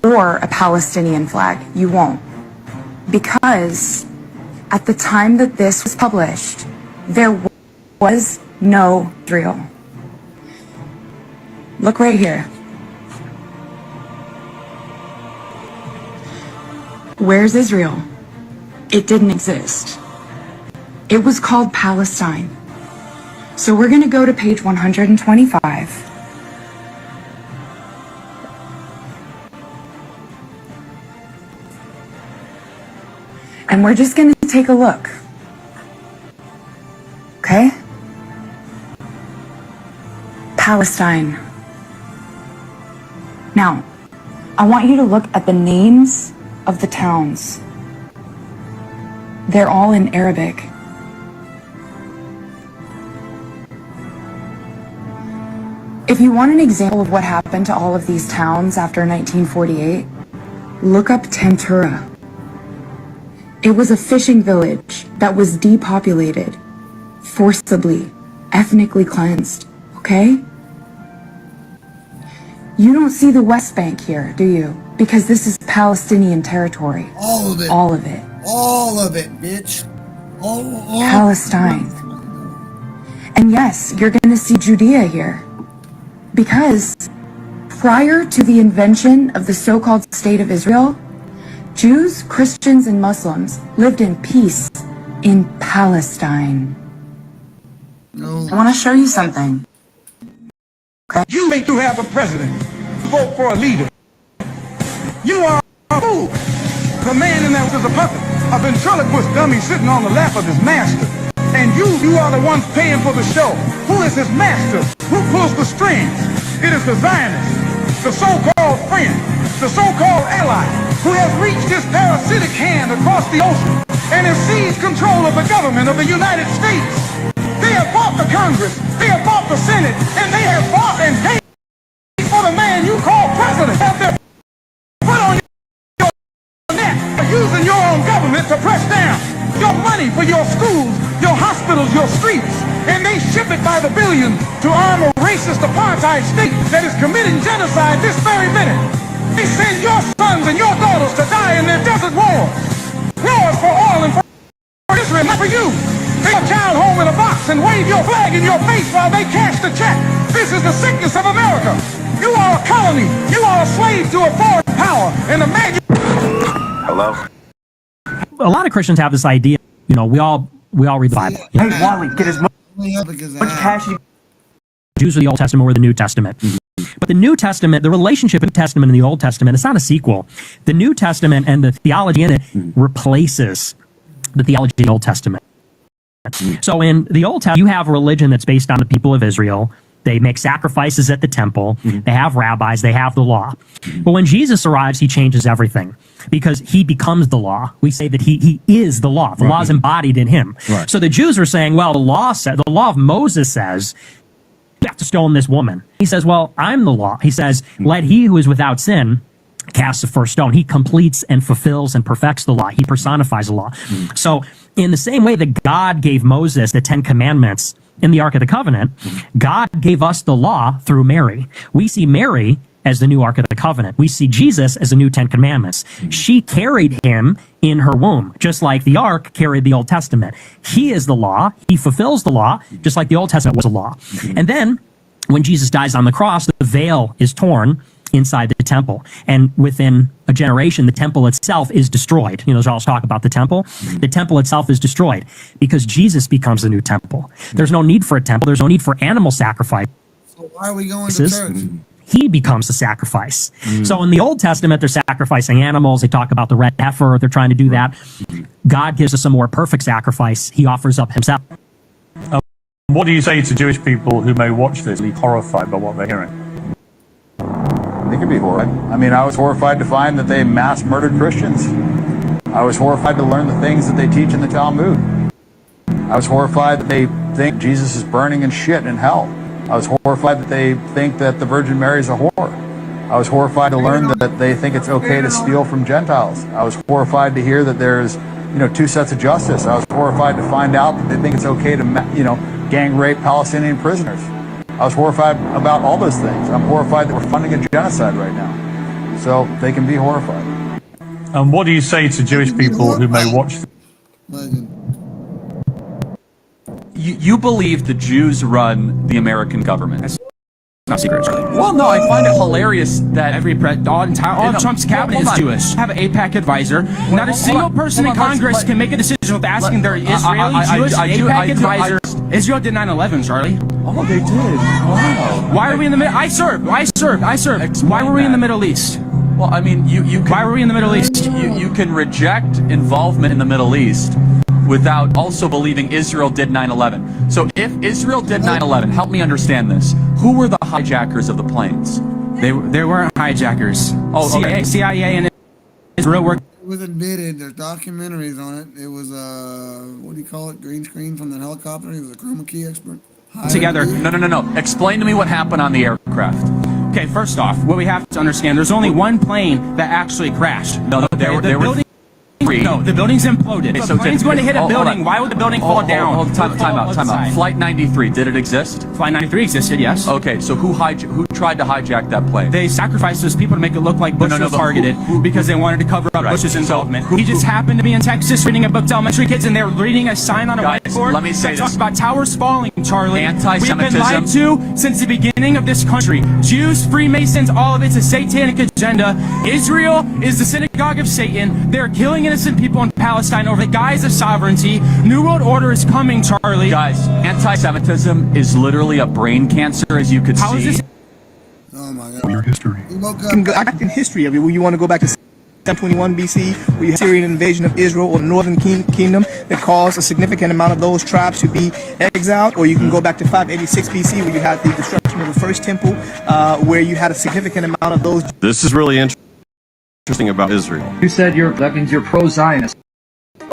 X: or a Palestinian flag. You won't. Because at the time that this was published, there was no Israel. Look right here. Where's Israel? It didn't exist. It was called Palestine. So we're going to go to page 125. And we're just going to take a look. Okay? Palestine. Now, I want you to look at the names of the towns. They're all in Arabic. If you want an example of what happened to all of these towns after 1948, look up Tentura. It was a fishing village that was depopulated, forcibly, ethnically cleansed, okay? You don't see the West Bank here, do you? Because this is Palestinian territory.
B: All of it.
X: All of it.
B: All of it, bitch. All
X: Palestine. And yes, you're gonna see Judea here. Because prior to the invention of the so-called State of Israel, Jews, Christians, and Muslims lived in peace in Palestine.
B: No.
X: I want to show you something. Okay?
K: You think you have a president. Vote for a leader. You are a fool. The man in there was a puppet, a ventriloquist dummy sitting on the lap of his master. And you are the ones paying for the show. Who is his master? Who pulls the strings? It is the Zionist, the so-called friend, the so-called ally, who has reached his parasitic hand across the ocean and has seized control of the government of the United States. They have bought the Congress, they have bought the Senate, and they have bought and paid for the man you call president. Have their foot on your neck for using your own government to press down your money for your schools, your hospitals, your streets, and they ship it by the billions to arm a racist apartheid state that is committing genocide this very minute. They send your sons and your daughters to die in their desert wars. Wars for oil and for Israel, not for you. Take a child home in a box and wave your flag in your face while they cash the check. This is the sickness of America. You are a colony. You are a slave to a foreign power. And the man...
L: Hello?
R: A lot of Christians have this idea, you know, we all read the Bible.
Y: Hey, Wally, get as much cash you...
R: Jews are the Old Testament or the New Testament. But the New Testament, the relationship of the New Testament and the Old Testament, it's not a sequel. The New Testament and the theology in it replaces the theology of the Old Testament. So in the Old Testament, you have a religion that's based on the people of Israel. They make sacrifices at the temple. They have rabbis. They have the law. But when Jesus arrives, he changes everything because he becomes the law. We say that he is the law. The law is embodied in him.
L: Right.
R: So the Jews are saying, well, the law of Moses says, you have to stone this woman. He says, well, I'm the law. He says, let he who is without sin cast the first stone. He completes and fulfills and perfects the law. He personifies the law. So in the same way that God gave Moses the 10 Commandments in the Ark of the Covenant, God gave us the law through Mary. We see Mary as the new Ark of the Covenant. We see Jesus as the new 10 Commandments. She carried him in her womb, just like the Ark carried the Old Testament. He is the law. He fulfills the law, just like the Old Testament was a law. And then when Jesus dies on the cross, the veil is torn inside the temple. And within a generation, the temple itself is destroyed. You know, there's all talk about the temple. The temple itself is destroyed because Jesus becomes the new temple. There's no need for a temple. There's no need for animal sacrifice.
B: So why are we going to church?
R: He becomes the sacrifice. So in the Old Testament, they're sacrificing animals. They talk about the red heifer. They're trying to do that. God gives us a more perfect sacrifice. He offers up himself.
N: What do you say to Jewish people who may watch this and be horrified by what they're hearing?
L: They could be horrified. I mean, I was horrified to find that they mass murdered Christians. I was horrified to learn the things that they teach in the Talmud. I was horrified that they think Jesus is burning in shit in hell. I was horrified that they think that the Virgin Mary is a whore. I was horrified to learn that they think it's okay to steal from Gentiles. I was horrified to hear that there's, two sets of justice. I was horrified to find out that they think it's okay to, gang rape Palestinian prisoners. I was horrified about all those things. I'm horrified that we're funding a genocide right now. So they can be horrified.
N: And what do you say to Jewish people who may watch this?
T: You believe the Jews run the American government. That's not secret. Well, no, I find it hilarious that
O: all of Trump's cabinet is Jewish. Have an AIPAC advisor. Not a single person in Congress can make a decision without asking their Israeli Jewish AIPAC advisor. Israel did 9/11, Charlie.
N: Oh, they did. Wow.
O: Why are we in the middle? I served. Why were we in the Middle East?
T: Well, I mean, you can,
O: why were we in the Middle East?
T: You can reject involvement in the Middle East, without also believing Israel did 9/11. So if Israel did 9/11, help me understand this. Who were the hijackers of the planes?
O: They weren't hijackers.
T: Oh, okay.
O: CIA and Israel were.
A: It was admitted. There's documentaries on it. It was what do you call it? Green screen from the helicopter. He was a chroma key expert.
O: Together.
T: No. Explain to me what happened on the aircraft.
O: Okay, first off, what we have to understand, there's only one plane that actually crashed.
T: No, there were three.
O: No, the building's imploded. If
T: So
O: a plane's going to hit a building, why would the building fall down?
T: Time out. Flight 93, did it exist?
O: Flight 93 existed, yes.
T: Okay, so who tried to hijack that plane?
O: They sacrificed those people to make it look like Bush was targeted because they wanted to cover up Bush's involvement. He just happened to be in Texas reading a book to elementary kids, and they were reading a sign on a whiteboard
T: let me say
O: that talks
T: this.
O: about towers falling, Charlie.
T: Anti-Semitism.
O: We've been lied to since the beginning of this country. Jews, Freemasons, all of it's a satanic agenda. Israel is the synagogue of Satan. They're killing innocent people in Palestine over the guise of sovereignty. New World Order is coming, Charlie.
T: Guys, anti-Semitism is literally a brain cancer, as you could see.
O: How is this?
A: Oh my God.
J: Your history.
P: I got in history of it. You want to go back to 721 BC, where you had Syrian invasion of Israel or the northern kingdom that caused a significant amount of those tribes to be exiled, or you can go back to 586 BC, where you had the destruction of the first temple, where you had a significant amount of those.
Q: This is really interesting about Israel.
S: You said that means you're pro-Zionist.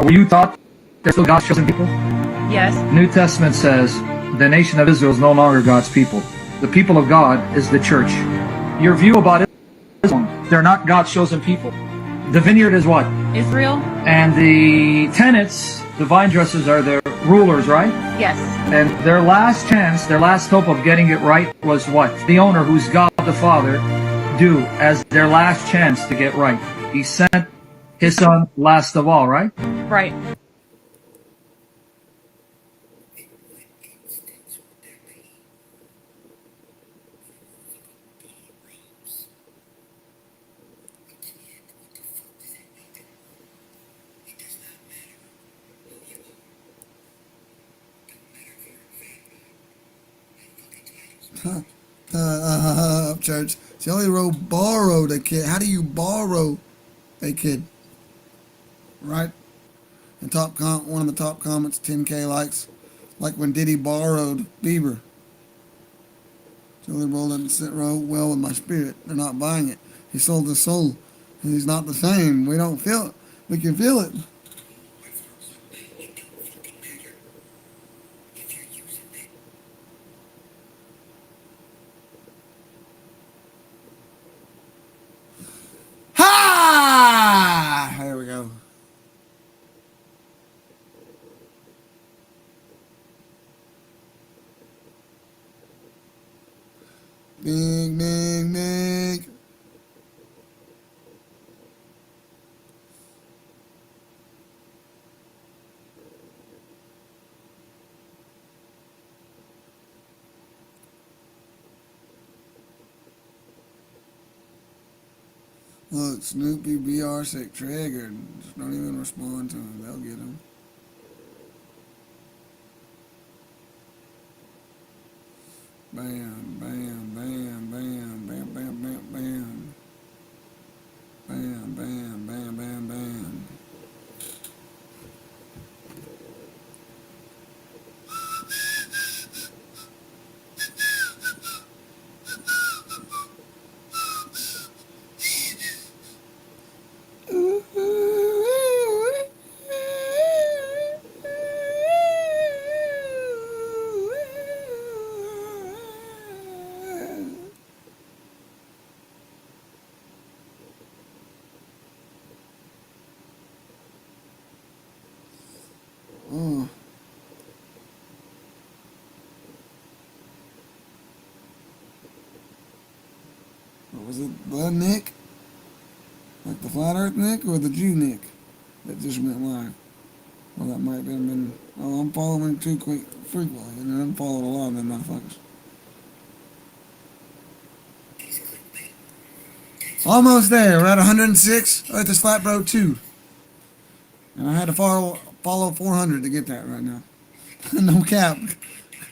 S: Were you taught there's still God's chosen people?
U: Yes.
S: New Testament says the nation of Israel is no longer God's people. The people of God is the church. Your view about Islam, they're not God's chosen people. The vineyard is what?
U: Israel.
S: And the tenants, the vine dressers, are the rulers, right?
U: Yes.
S: And their last chance, their last hope of getting it right was what? The owner, who's God the Father, do as their last chance to get right. He sent his son last of all, right?
U: Right.
A: Church. Jelly Roll borrowed a kid. How do you borrow a kid? Right? And one of the top comments, 10K likes. Like when Diddy borrowed Bieber. Jelly Roll doesn't sit well with my spirit. They're not buying it. He sold his soul. And he's not the same. We don't feel it. We can feel it. Ha! There we go. Big. Look, Snoopy BR sick triggered. Just don't even respond to him. They'll get him. Bam, bam, bam, bam, bam, bam, bam, bam. Bam, bam, bam, bam, bam. What was it? Blood Nick? Like the Flat Earth Nick or the Jew Nick? That just went live. Well, that might have been. Oh, I'm following too frequently, and I'm following a lot of them motherfuckers. Almost there. We're at 106. Earth is Flat Bro 2. And I had to follow 400 to get that right now. No cap.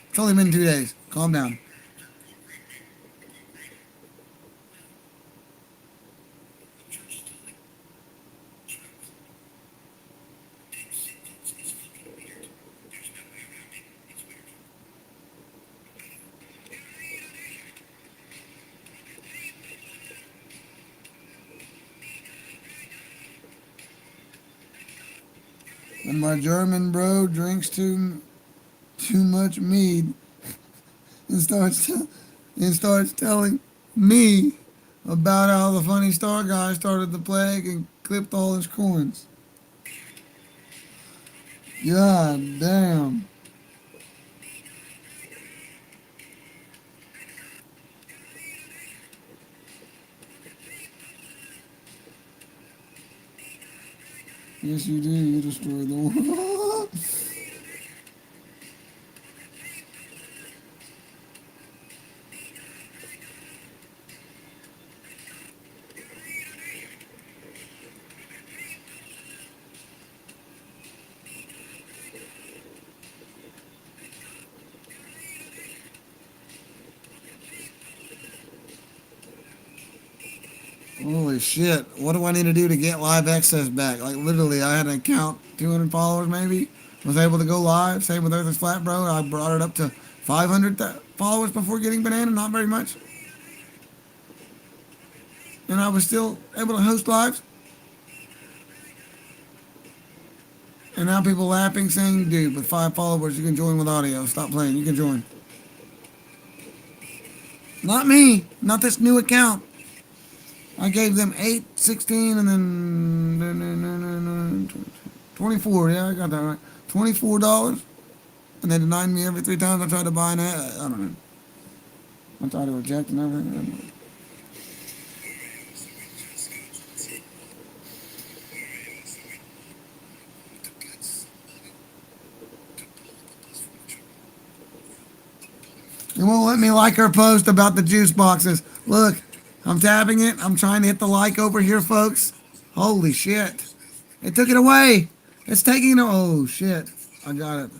A: It's only been 2 days. Calm down. And my German bro drinks too much mead and starts telling me about how the funny star guy started the plague and clipped all his coins. God damn. Yes, you do. You destroyed the world. Holy shit. What do I need to do to get live access back? Like, literally, I had an account, 200 followers maybe. Was able to go live. Same with Earth is Flat, bro. I brought it up to 500 followers before getting banana. Not very much. And I was still able to host lives. And now people laughing, saying, dude, with 5 followers, you can join with audio. Stop playing. You can join. Not me. Not this new account. I gave them 8, 16, and then 24. Yeah, I got that right. $24. And they denied me every 3 times I tried to buy an ad. I don't know. I tried to reject and everything. They won't let me like her post about the juice boxes. Look, I'm tapping it. I'm trying to hit the like over here, folks. Holy shit. It took it away. It's taking it. Oh, shit. I got it.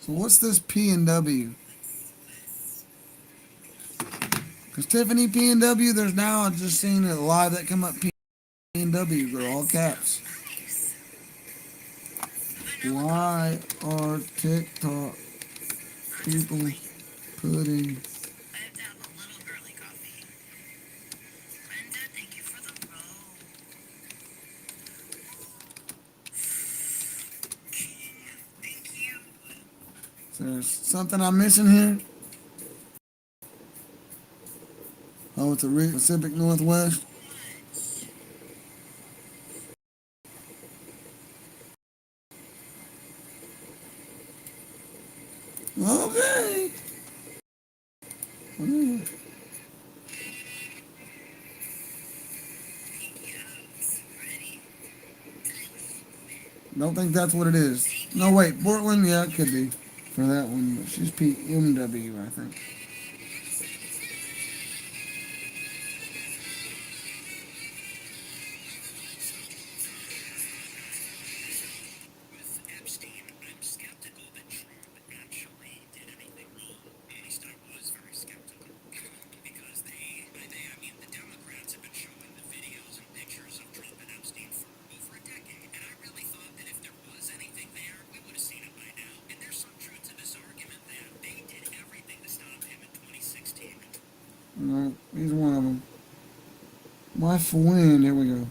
A: So what's this P and W? Because Tiffany P and W, there's now, I just seen a live that come up P and W, girl, all caps. Why are TikTok people putting there's something I'm missing here? Oh, it's a Pacific Northwest. Okay. Don't think that's what it is. No, wait, Portland, yeah, it could be for that one, but she's PMW, I think. No, he's one of them. My friend, here we go.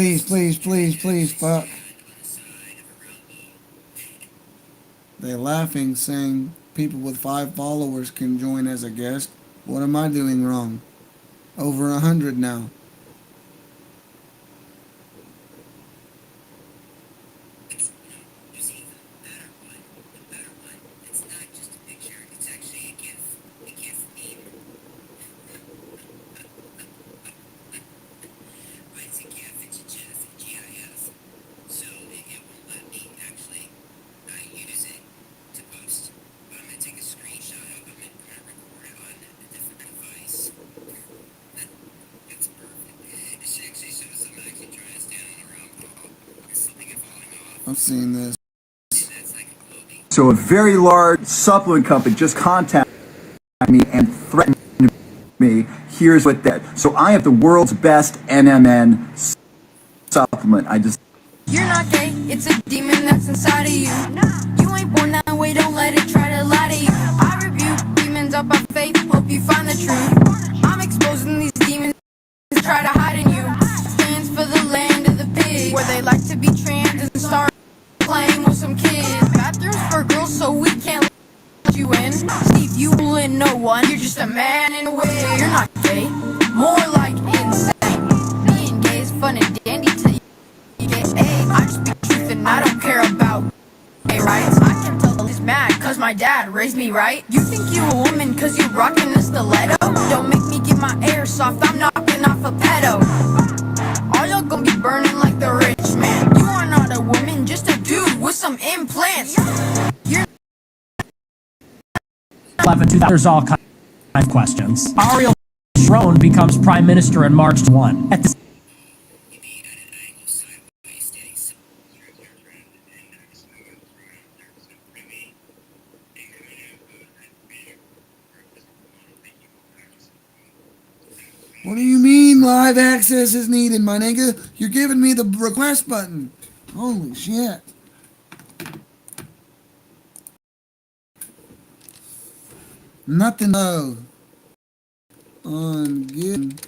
A: Please, please, please, please, fuck. They're laughing, saying people with 5 followers can join as a guest. What am I doing wrong? Over 100 now. I've seen this.
L: So a very large supplement company just contacted me and threatened me. Here's what that. So I have the world's best NMN supplement.
G: You're not gay, it's a demon that's inside of you. You ain't born that way, don't let it try to lie to you. I rebuke demons up by faith, hope you find the truth. I'm exposing these demons, try to hide in you. Stands for the land of the pigs, where they like to be trans and start playing with some kids. Bathrooms for girls so we can't let you in. Steve, you ain't no one, you're just a man in a wig. You're not gay, more like insane. Being gay is fun and dandy till you get A. I just speak truth and I don't care about gay rights. I can tell he's mad cause my dad raised me right. You think you a woman cause you rockin' a stiletto? Don't make me get my airsoft, I'm knocking off a pedo. All y'all gonna be burning like the rich man. You are not a woman, just a dude with some implants. You're
R: 2000, there's all kinds of questions. Ariel Sharon becomes prime minister in March 1. At this
A: What do you mean live access is needed, my nigga? You're giving me the request button. Holy shit. Nothing though. On getting.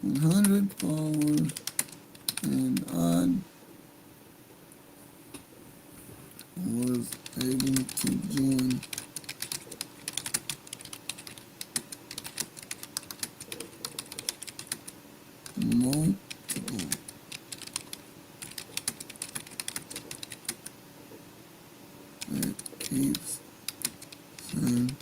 A: $100 and I was able to join multiple it keeps saying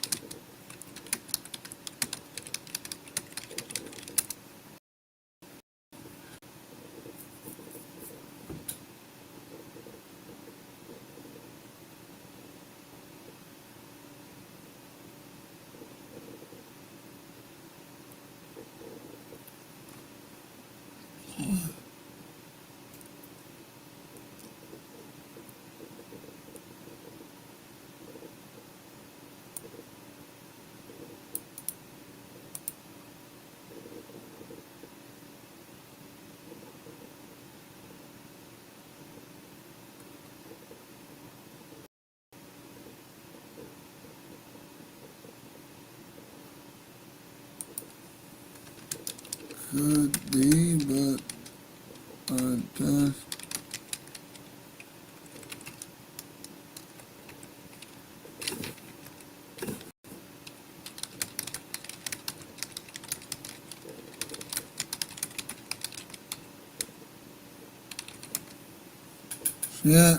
A: could be, but I just yeah.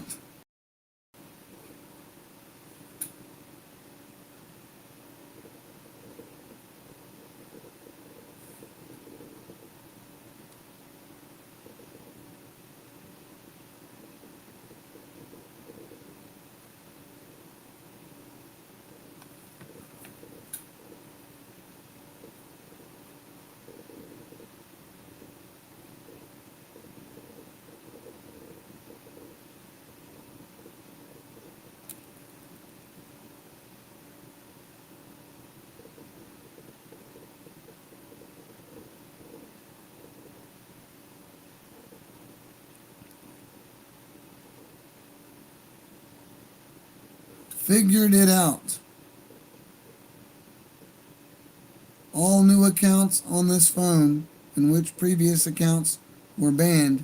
A: figured it out. All new accounts on this phone, in which previous accounts were banned,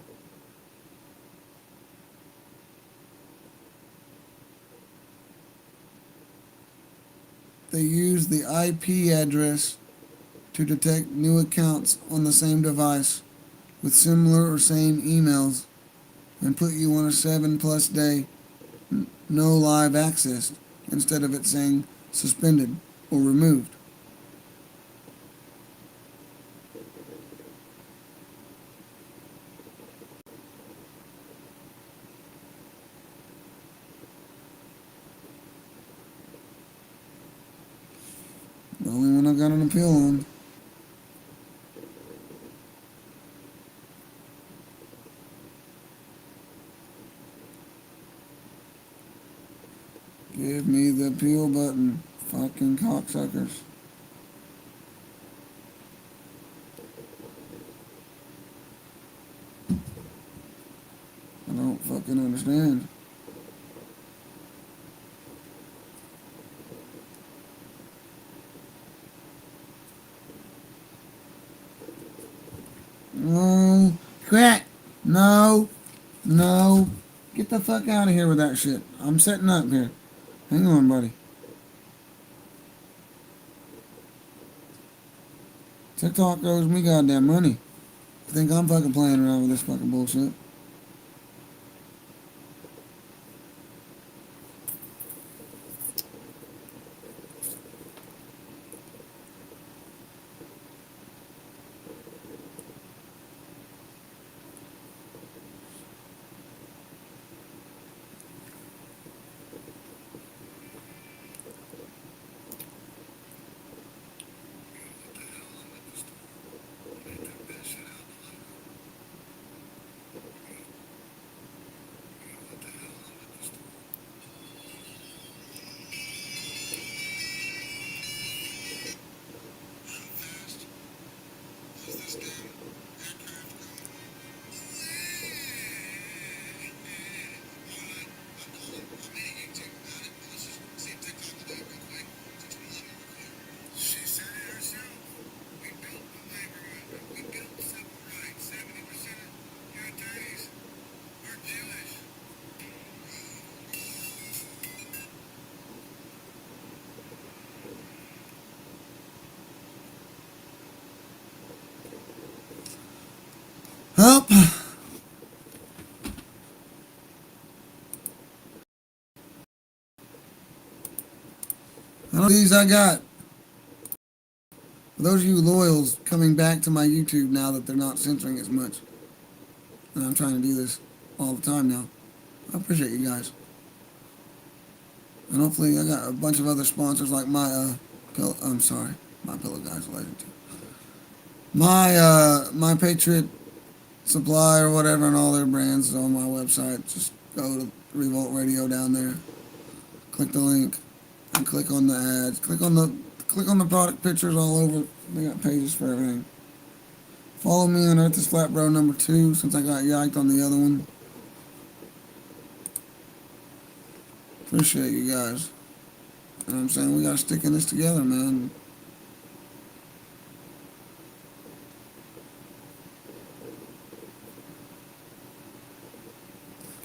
A: they use the IP address to detect new accounts on the same device with similar or same emails and put you on a 7+ day no live access instead of it saying suspended or removed. The only one I got an appeal on. Give me the appeal button, fucking cocksuckers. I don't fucking understand. No, crack. No, no. Get the fuck out of here with that shit. I'm setting up here. Hang on, buddy. TikTok owes me goddamn money. I think I'm fucking playing around with this fucking bullshit. Help! These I got. For those of you loyals coming back to my YouTube now that they're not censoring as much, and I'm trying to do this all the time now, I appreciate you guys. And hopefully I got a bunch of other sponsors like my my pillow guy's a legend too. My Patriot Supply or whatever, and all their brands is on my website. Just go to Revolt Radio down there, click the link, and click on the ads. Click on the product pictures all over. They got pages for everything. Follow me on Earth is Flat Bro number 2 since I got yiked on the other one. Appreciate you guys. And I'm saying we gotta stick in this together, man.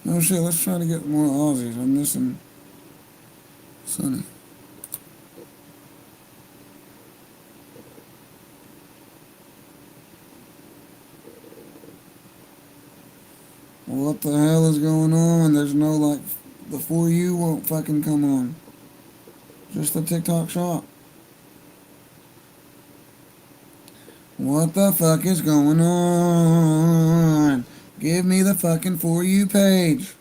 A: Oh shit, let's try to get more Aussies. I'm missing Sonny. What the hell is going on? There's no, like, the For You won't fucking come on. Just the TikTok shop. What the fuck is going on? Give me the fucking For You page.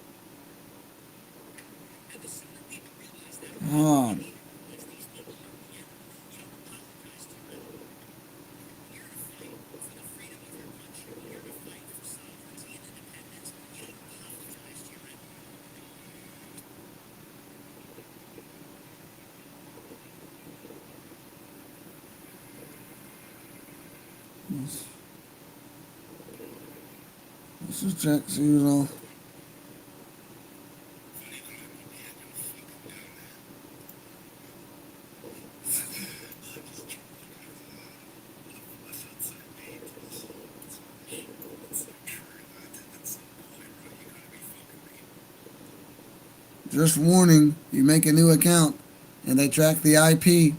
A: Oh. Let's just check, see who's all. just warning, you make a new account and they track the IP